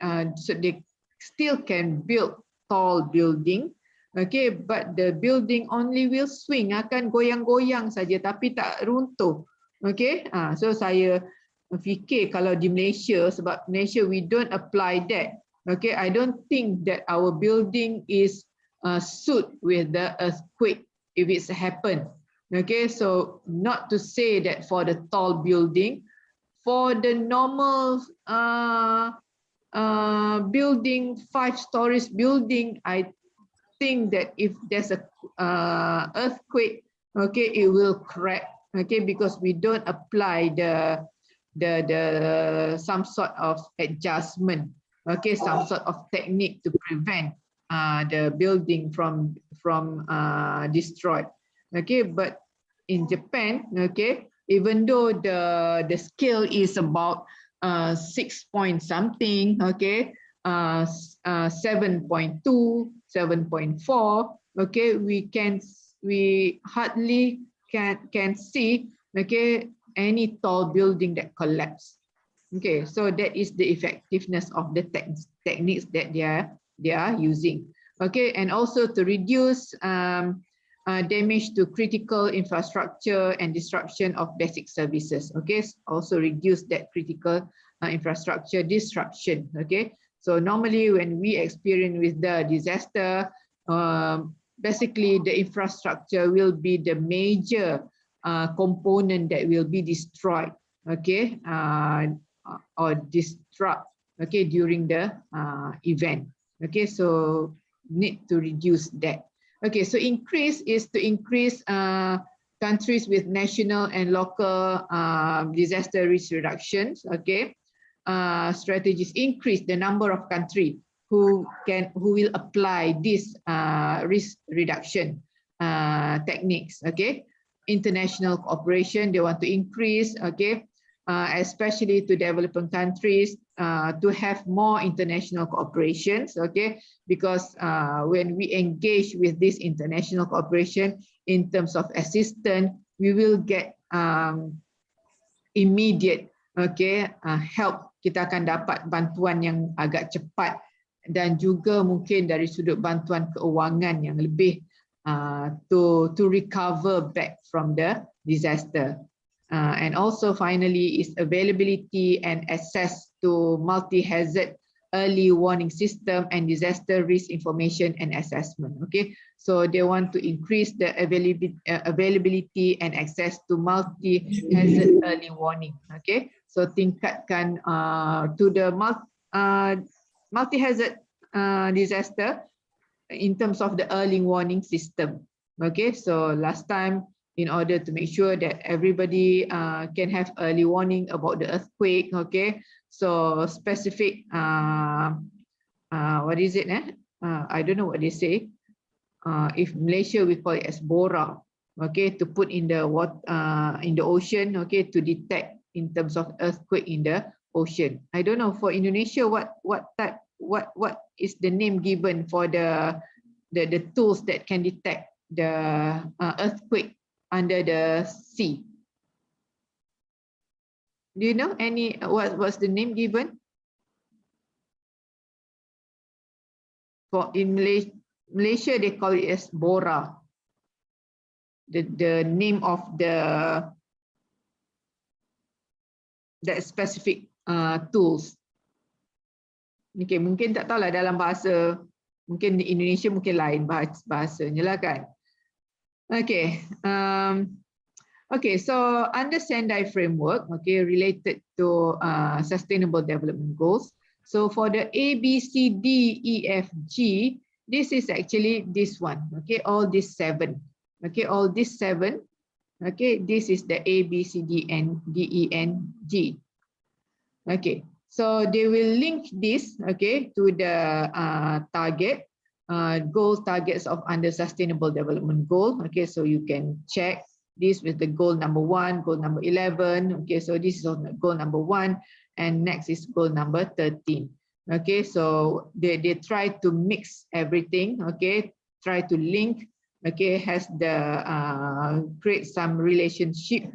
still can build tall building. Okay, but the building only will swing, akan goyang-goyang saja tapi tak runtuh. Okay, so saya fikir kalau di Malaysia, sebab Malaysia we don't apply that. Okay, I don't think that our building is suit with the earthquake if it's happened. Okay, so not to say that for the tall building, for the normal building, 5 stories building, I think that if there's a earthquake, okay, it will crack, okay, because we don't apply the some sort of adjustment, okay, some sort of technique to prevent the building from destroyed. Okay, but in Japan, okay, even though the scale is about 6 point something, okay, 7.2, 7.4, okay, we hardly can see, okay, any tall building that collapse. Okay, so that is the effectiveness of the techniques that they are using. Okay, and also to reduce damage to critical infrastructure and disruption of basic services. Okay, also reduce that critical infrastructure disruption. Okay, so normally when we experience with the disaster, basically the infrastructure will be the major component that will be destroyed, okay, or disrupt, okay, during the event. Okay, so need to reduce that. Okay, so increase is to increase countries with national and local disaster risk reductions. Okay, strategies, increase the number of countries who will apply this risk reduction techniques. Okay, international cooperation they want to increase. Okay, especially to developing countries to have more international cooperations. Okay, because when we engage with this international cooperation in terms of assistance, we will get immediate help. Kita akan dapat bantuan yang agak cepat dan juga mungkin dari sudut bantuan keuangan yang lebih to recover back from the disaster. And also finally is availability and access to multi-hazard early warning system and disaster risk information and assessment. Okay, so they want to increase the availability and access to multi-hazard early warning. Okay, so tingkatkan to the multi-hazard disaster in terms of the early warning system. Okay, so last time, in order to make sure that everybody can have early warning about the earthquake. Okay, so specific what is it? I don't know what they say. If Malaysia, we call it as bora. Okay, to put in the ocean. Okay, to detect in terms of earthquake in the ocean. I don't know for Indonesia what is the name given for the tools that can detect the earthquake under the sea. Do you know any what's the name given? For in Malaysia they call it as bora. The name of that specific tools. Okay, mungkin tak tahulah dalam bahasa, mungkin di Indonesia mungkin lain bahasanya lah kan. Okay, okay. So under Sendai Framework, okay, related to sustainable development goals. So for the A, B, C, D, E, F, G, this is actually this one. Okay, all these 7. Okay, all these 7. Okay, this is the A, B, C, D, and D, E, N, G. Okay, so they will link this, okay, to the target. Goals, targets of under sustainable development goal. Okay, so you can check this with the goal number 1, goal number 11. Okay, so this is on goal number 1, and next is goal number 13. Okay, so they try to mix everything. Okay, try to link. Okay, has the create some relationship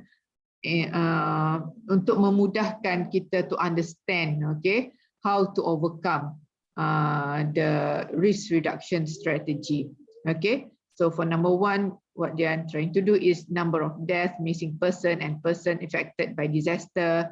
untuk memudahkan kita to understand. Okay, how to overcome the risk reduction strategy. Okay, so for number 1, what they are trying to do is number of deaths, missing person, and person affected by disaster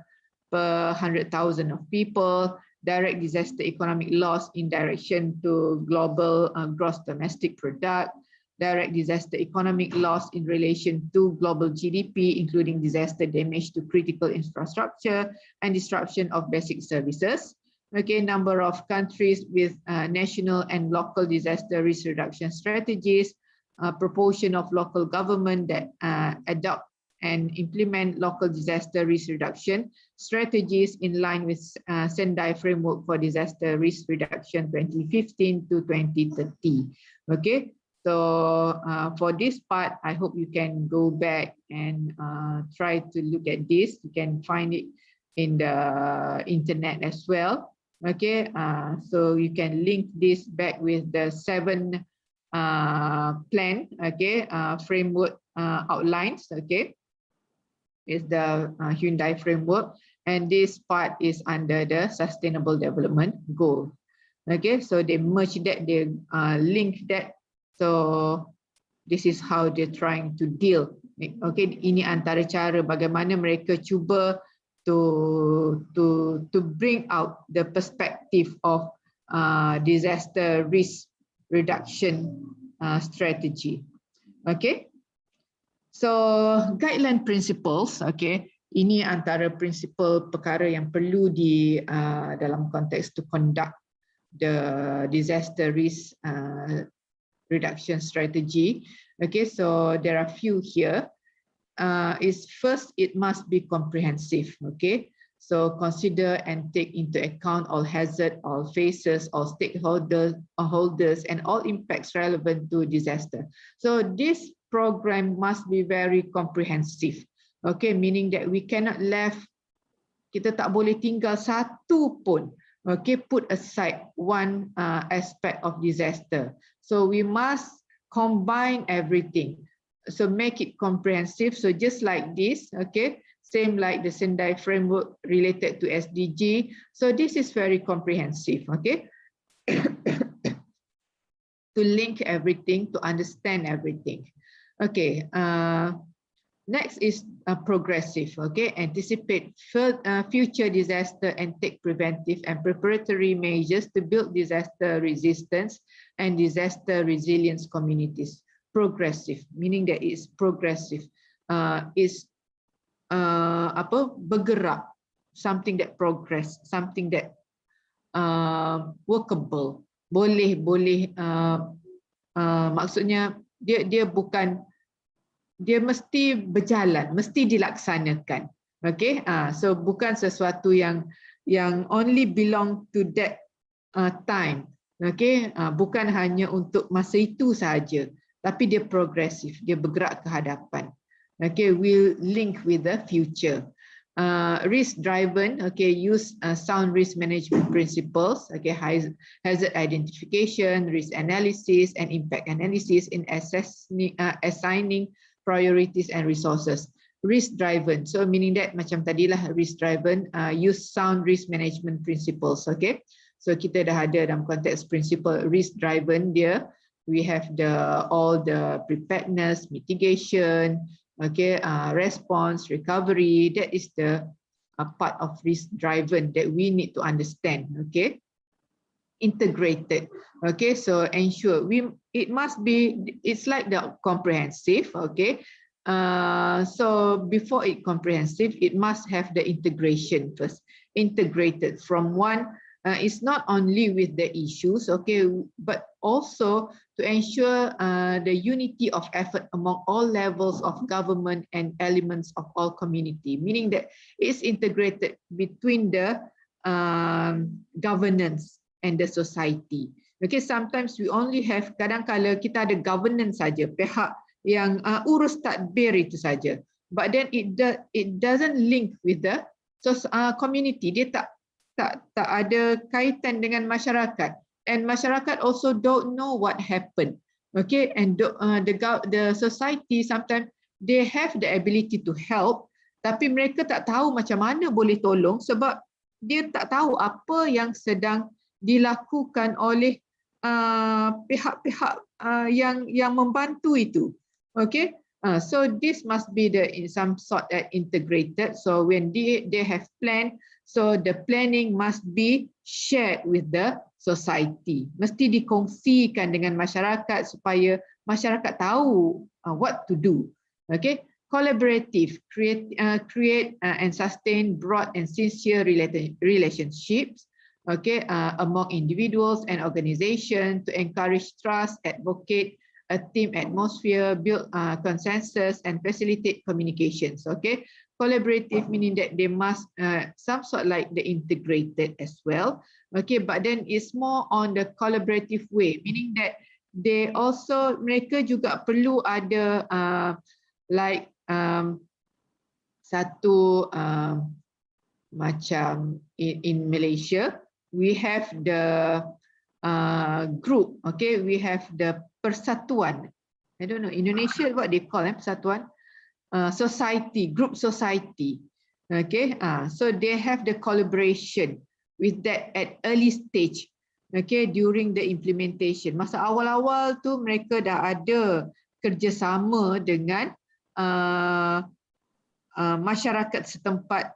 per 100,000 of people, direct disaster economic loss in direction to global gross domestic product, direct disaster economic loss in relation to global GDP, including disaster damage to critical infrastructure and disruption of basic services. Okay, number of countries with national and local disaster risk reduction strategies, proportion of local government that adopt and implement local disaster risk reduction strategies in line with Sendai Framework for Disaster Risk Reduction 2015 to 2030. Okay, so for this part, I hope you can go back and try to look at this. You can find it in the internet as well. Okay, so you can link this back with the 7 plan, okay, framework outlines. Okay, is the Hyundai framework, and this part is under the sustainable development goal. Okay, so they merge that, they link that. So this is how they're trying to deal. Okay, ini antara cara bagaimana mereka cuba to bring out the perspective of disaster risk reduction strategy. Okay, so guideline principles. Okay, Ini antara prinsipal perkara yang perlu di dalam konteks to conduct the disaster risk reduction strategy. Okay, so there are few here. Is first, it must be comprehensive. Okay, so consider and take into account all hazard, all phases, all stakeholders, and all impacts relevant to disaster. So this program must be very comprehensive. Okay, meaning that we cannot left, kita tak boleh tinggal satu pun. Okay, put aside one aspect of disaster. So we must combine everything. So make it comprehensive. So just like this, okay, same like the Sendai Framework related to SDG. So this is very comprehensive, okay. To link everything, to understand everything. Okay, next is progressive, okay, anticipate future disaster and take preventive and preparatory measures to build disaster resistance and disaster resilience communities. Progressive, meaning that it's progressive, is bergerak, something that progress, something that workable, boleh maksudnya dia bukan, dia mesti berjalan, mesti dilaksanakan. Okay, so bukan sesuatu yang only belong to that time. Okay, bukan hanya untuk masa itu sahaja, tapi dia progresif, dia bergerak ke hadapan. Okay, will link with the future. Risk driven, okay, use sound risk management principles, okay, hazard identification, risk analysis, and impact analysis in assigning priorities and resources. Risk driven, so meaning that macam tadilah risk driven, use sound risk management principles. Okay, so kita dah ada dalam konteks principle risk driven dia, we have all the preparedness, mitigation, okay, response, recovery. That is the part of risk driven that we need to understand. Okay, integrated. Okay, so ensure it must be, it's like the comprehensive. Okay, so before it comprehensive, it must have the integration first. Integrated from one, it's not only with the issues, okay, but also to ensure the unity of effort among all levels of government and elements of all community, meaning that it's integrated between the governance and the society. Okay, sometimes we only have, kadang-kala kita ada governance saja, pihak yang urus tadbir itu saja, but then it doesn't link with the community. Dia tak ada kaitan dengan masyarakat, and masyarakat also don't know what happened. Okay, and the society sometimes they have the ability to help, tapi mereka tak tahu macam mana boleh tolong sebab dia tak tahu apa yang sedang dilakukan oleh pihak-pihak yang membantu itu. Okay, so this must be in some sort that integrated. So when they have planned, so the planning must be shared with the society. Mesti dikongsikan dengan masyarakat supaya masyarakat tahu what to do. Okay, collaborative, create and sustain broad and sincere relationships. Okay, among individuals and organizations to encourage trust, advocate a team atmosphere, build consensus, and facilitate communications. Okay, collaborative meaning that they must some sort like the integrated as well. Okay, but then it's more on the collaborative way, meaning that they also, mereka juga perlu ada like satu macam in Malaysia we have the group. Okay, we have the persatuan. I don't know Indonesia what they call persatuan, society, group society. Okay, so they have the collaboration with that at early stage. Okay, during the implementation, masa awal-awal tu mereka dah ada kerjasama dengan masyarakat setempat,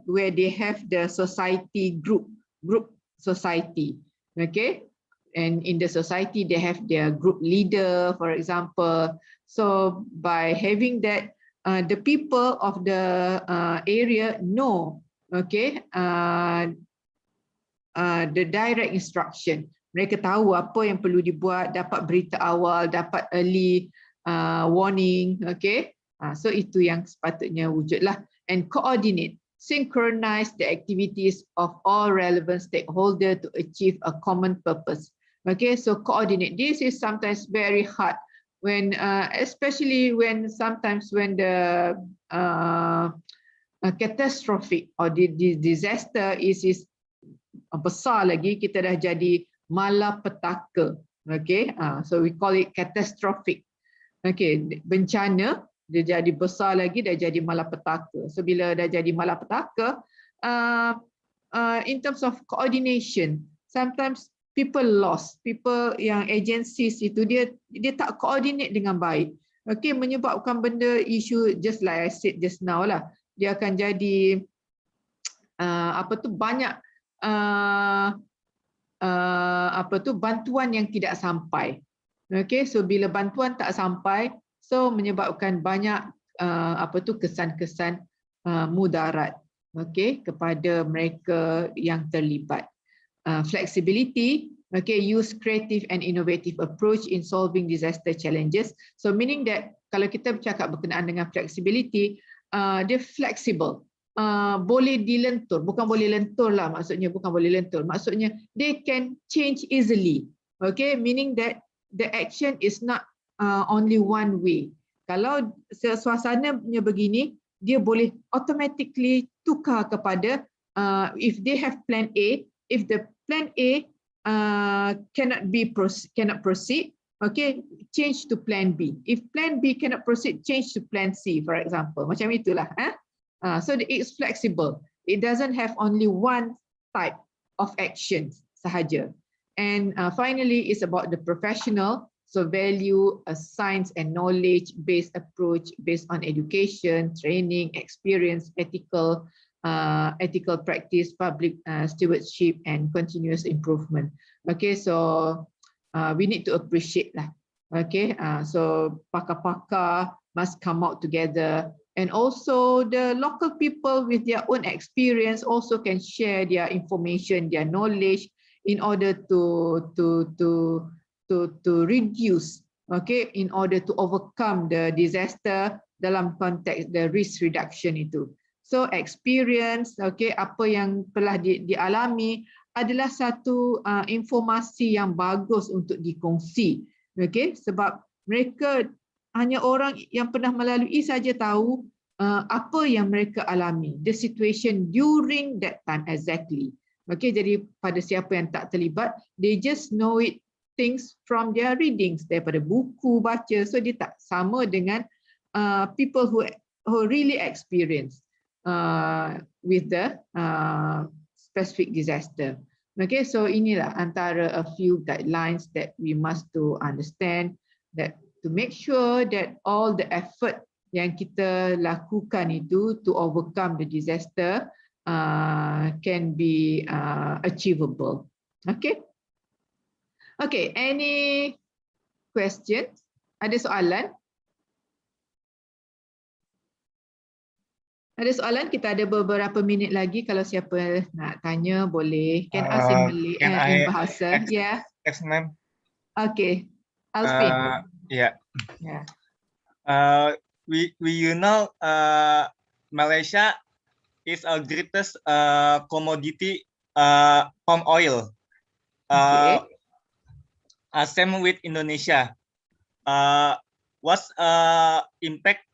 where they have the society group society. Okay, and in the society they have their group leader, for example. So by having that the people of the area know, okay, the direct instruction. Mereka tahu apa yang perlu dibuat, dapat berita awal, dapat early warning, okay. So itu yang sepatutnya wujudlah. And coordinate, synchronize the activities of all relevant stakeholders to achieve a common purpose. Okay, so coordinate. This is sometimes very hard when, especially when sometimes when the catastrophic or the disaster is besar lagi, kita dah jadi malapetaka. Okay, so we call it catastrophic. Okay, bencana dia jadi besar lagi, dah jadi malapetaka. So bila dah jadi malapetaka, in terms of coordination, sometimes people lost, people yang agencies itu dia tak coordinate dengan baik. Okay, menyebabkan benda isu just like I said just now lah, dia akan jadi banyak bantuan yang tidak sampai. Okay, so bila bantuan tak sampai, so menyebabkan banyak kesan-kesan mudarat, okay, kepada mereka yang terlibat. Flexibility, okay, use creative and innovative approach in solving disaster challenges. So meaning that kalau kita bercakap berkenaan dengan flexibility, dia flexible. Boleh dilentur, bukan boleh lentur lah maksudnya, bukan boleh lentur. Maksudnya they can change easily. Okay, meaning that the action is not only one way. Kalau suasananya begini, dia boleh automatically tukar kepada if they have plan A, if the plan A cannot proceed, okay, change to plan B. If plan B cannot proceed, change to plan C, for example. Macam itulah. So it's flexible. It doesn't have only one type of action sahaja. And finally, it's about the professional. So value a science and knowledge-based approach based on education, training, experience, ethical practice, public stewardship, and continuous improvement. Okay, so we need to appreciate lah. Okay, so pakar-pakar must come out together, and also the local people with their own experience also can share their information, their knowledge, in order to reduce, okay, in order to overcome the disaster dalam konteks the risk reduction itu. So experience, okay, apa yang telah dialami adalah satu informasi yang bagus untuk dikongsi, okay, sebab mereka hanya orang yang pernah melalui saja tahu apa yang mereka alami, the situation during that time exactly. Okay, jadi pada siapa yang tak terlibat, they just know it things from their readings, daripada buku baca. So dia tak sama dengan people who really experience with the specific disaster. Okay, so inilah antara a few guidelines that we must to understand, that to make sure that all the effort yang kita lakukan itu to overcome the disaster can be achievable. Okay. Okay, any questions? Ada soalan? Ada soalan? Kita ada beberapa minit lagi. Kalau siapa nak tanya, boleh. Can ask in Malay, in bahasa. Yeah. Yes, ma'am. Okay. Alvin. Yeah. Yeah. We Malaysia is our greatest commodity, palm oil. Okay. Same with Indonesia. What's impact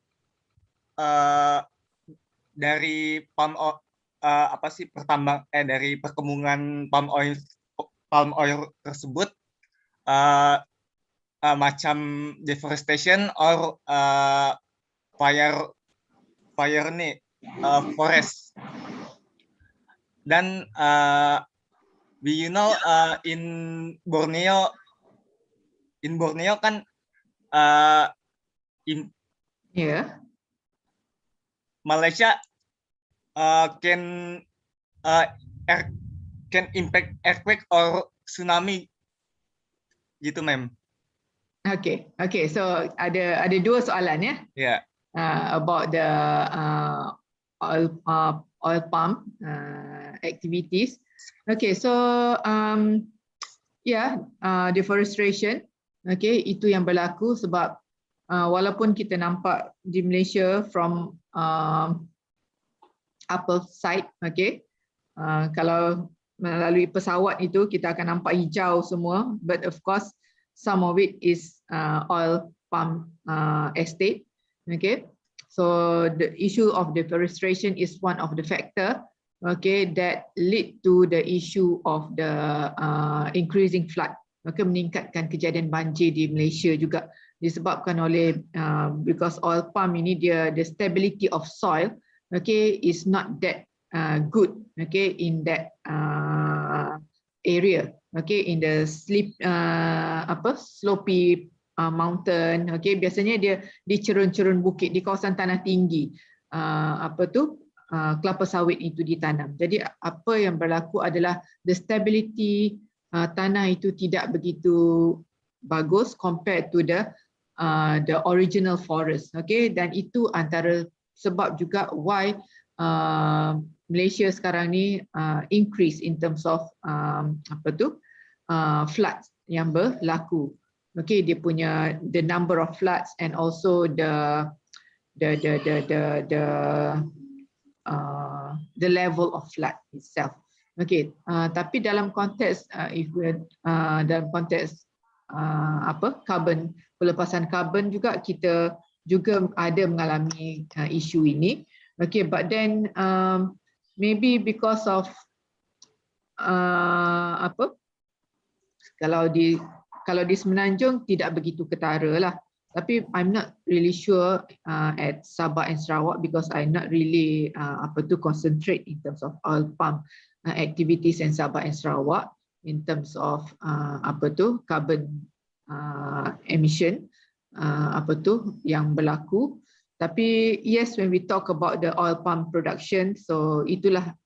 dari palm oil, dari perkembangan palm oil tersebut, macam deforestation or fire forest. Dan in Borneo kan Malaysia can impact earthquake or tsunami gitu, ma'am. Okay, so ada dua soalan ya. Yeah. about the oil palm activities. Okay, so deforestation, okay, itu yang berlaku sebab walaupun kita nampak di Malaysia from upper side, okay, kalau melalui pesawat itu kita akan nampak hijau semua, but of course some of it is oil palm estate, okay. So the issue of deforestation is one of the factor, okay, that lead to the issue of the increasing flood, okay, meningkatkan kejadian banjir di Malaysia juga disebabkan oleh because oil palm ini the stability of soil, okay, is not that good, okay, in that area, okay, in the slopey mountain, okay, biasanya dia di cerun-cerun bukit di kawasan tanah tinggi, kelapa sawit itu ditanam. Jadi apa yang berlaku adalah the stability tanah itu tidak begitu bagus compared to the original forest, okay, dan itu antara sebab juga why Malaysia sekarang ni increase in terms of floods yang berlaku. Okay, dia punya the number of floods and also the level of flood itself. Okay, tapi dalam konteks dalam konteks carbon, pelepasan karbon juga kita juga ada mengalami isu ini. Okay, but then maybe because of kalau di Semenanjung tidak begitu ketara lah. Tapi I'm not really sure at Sabah and Sarawak because I'm not really concentrate in terms of oil palm activities in Sabah and Sarawak in terms of carbon emission yang berlaku. Tapi yes, when we talk about the oil palm production, so itulah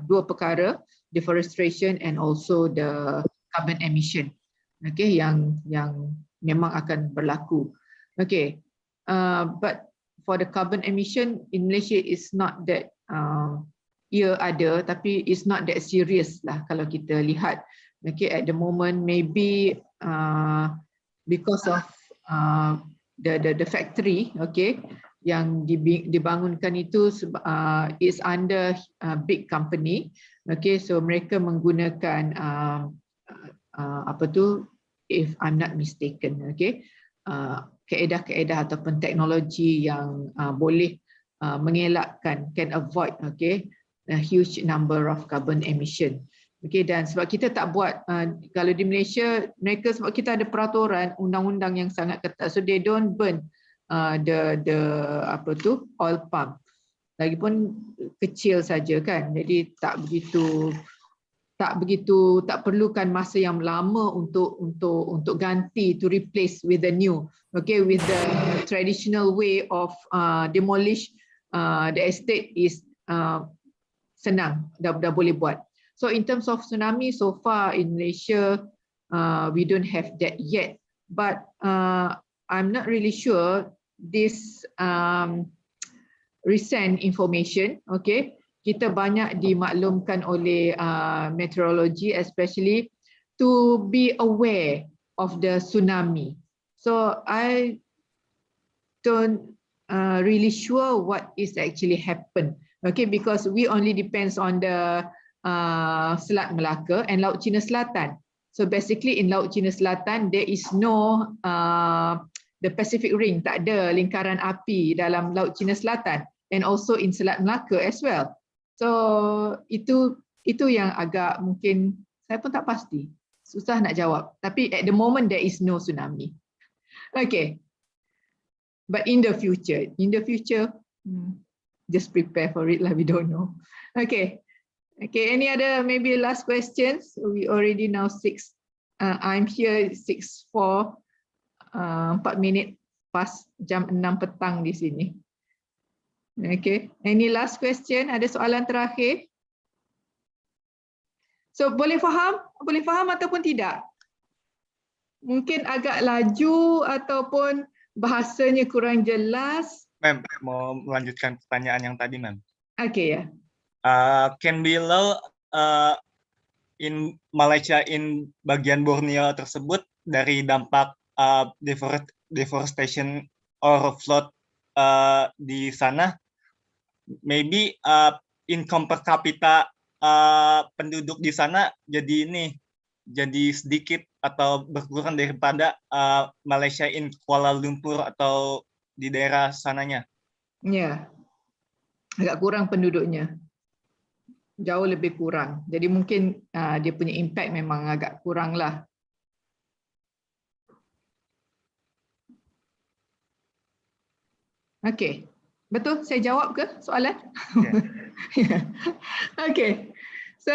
dua perkara, deforestation and also the carbon emission, okay, yang memang akan berlaku. Okay, but for the carbon emission in Malaysia is not that ada, tapi it's not that serious lah kalau kita lihat. Okay, at the moment maybe because of the factory, okay, yang dibangunkan itu is under big company, okay, so mereka menggunakan if I'm not mistaken, okay, kaedah-kaedah ataupun teknologi yang boleh mengelakkan, can avoid, okay, a huge number of carbon emission. Okay, dan sebab kita tak buat, kalau di Malaysia, mereka sebab kita ada peraturan undang-undang yang sangat ketat, so they don't burn the oil palm. Lagipun kecil saja kan, jadi tak perlukan masa yang lama untuk ganti, to replace with the new, okay, with the traditional way of demolish the estate is senang, dah boleh buat. So in terms of tsunami, so far in Malaysia, we don't have that yet. But I'm not really sure this recent information, okay, kita banyak dimaklumkan oleh meteorology, especially to be aware of the tsunami. So I don't really sure what is actually happened, okay, because we only depends on the Selat Melaka and Laut Cina Selatan. So basically in Laut Cina Selatan there is no the Pacific Ring, tak ada lingkaran api dalam Laut Cina Selatan, and also in Selat Melaka as well. So itu yang agak mungkin saya pun tak pasti, susah nak jawab. Tapi at the moment there is no tsunami. Okay, but in the future, just prepare for it lah. We don't know. Okay. Okay, any other maybe last questions? We already now 6. I'm here 6:04, 4 minit pas jam 6 petang di sini. Okay, any last question? Ada soalan terakhir? So boleh faham ataupun tidak? Mungkin agak laju ataupun bahasanya kurang jelas. Ma'am, mau melanjutkan pertanyaan yang tadi, ma'am. Okay, ya. Can below in Malaysia in bagian Borneo tersebut dari dampak deforestation or flood di sana, maybe income per capita penduduk di sana jadi sedikit atau berkurang daripada Malaysia in Kuala Lumpur atau di daerah sananya. Ya, agak kurang penduduknya. Jauh lebih kurang. Jadi mungkin dia punya impact memang agak kurang lah. Okey. Betul saya jawab ke soalan? Yeah. Okay. So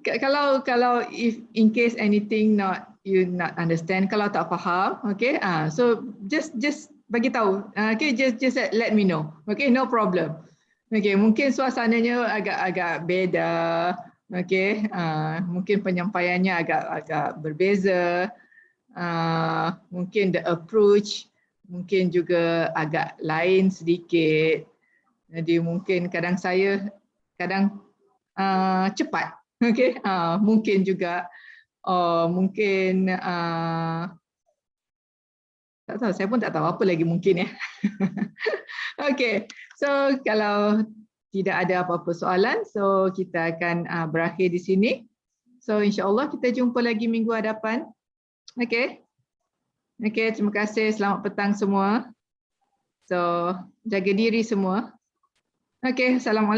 kalau if in case anything you not understand, kalau tak faham, okay, so just bagi tahu, okay, just let me know, okay, no problem. Okay, mungkin suasananya agak beda, okay, mungkin penyampaiannya agak berbeza, mungkin the approach mungkin juga agak lain sedikit. Jadi mungkin kadang cepat, okay, mungkin juga mungkin tak tahu, saya pun tak tahu apa lagi mungkin ya. Okay, so kalau tidak ada apa-apa soalan, so kita akan berakhir di sini. So insya-Allah kita jumpa lagi minggu hadapan. Okay. Okay, terima kasih. Selamat petang semua. So jaga diri semua. Okay, assalamualaikum.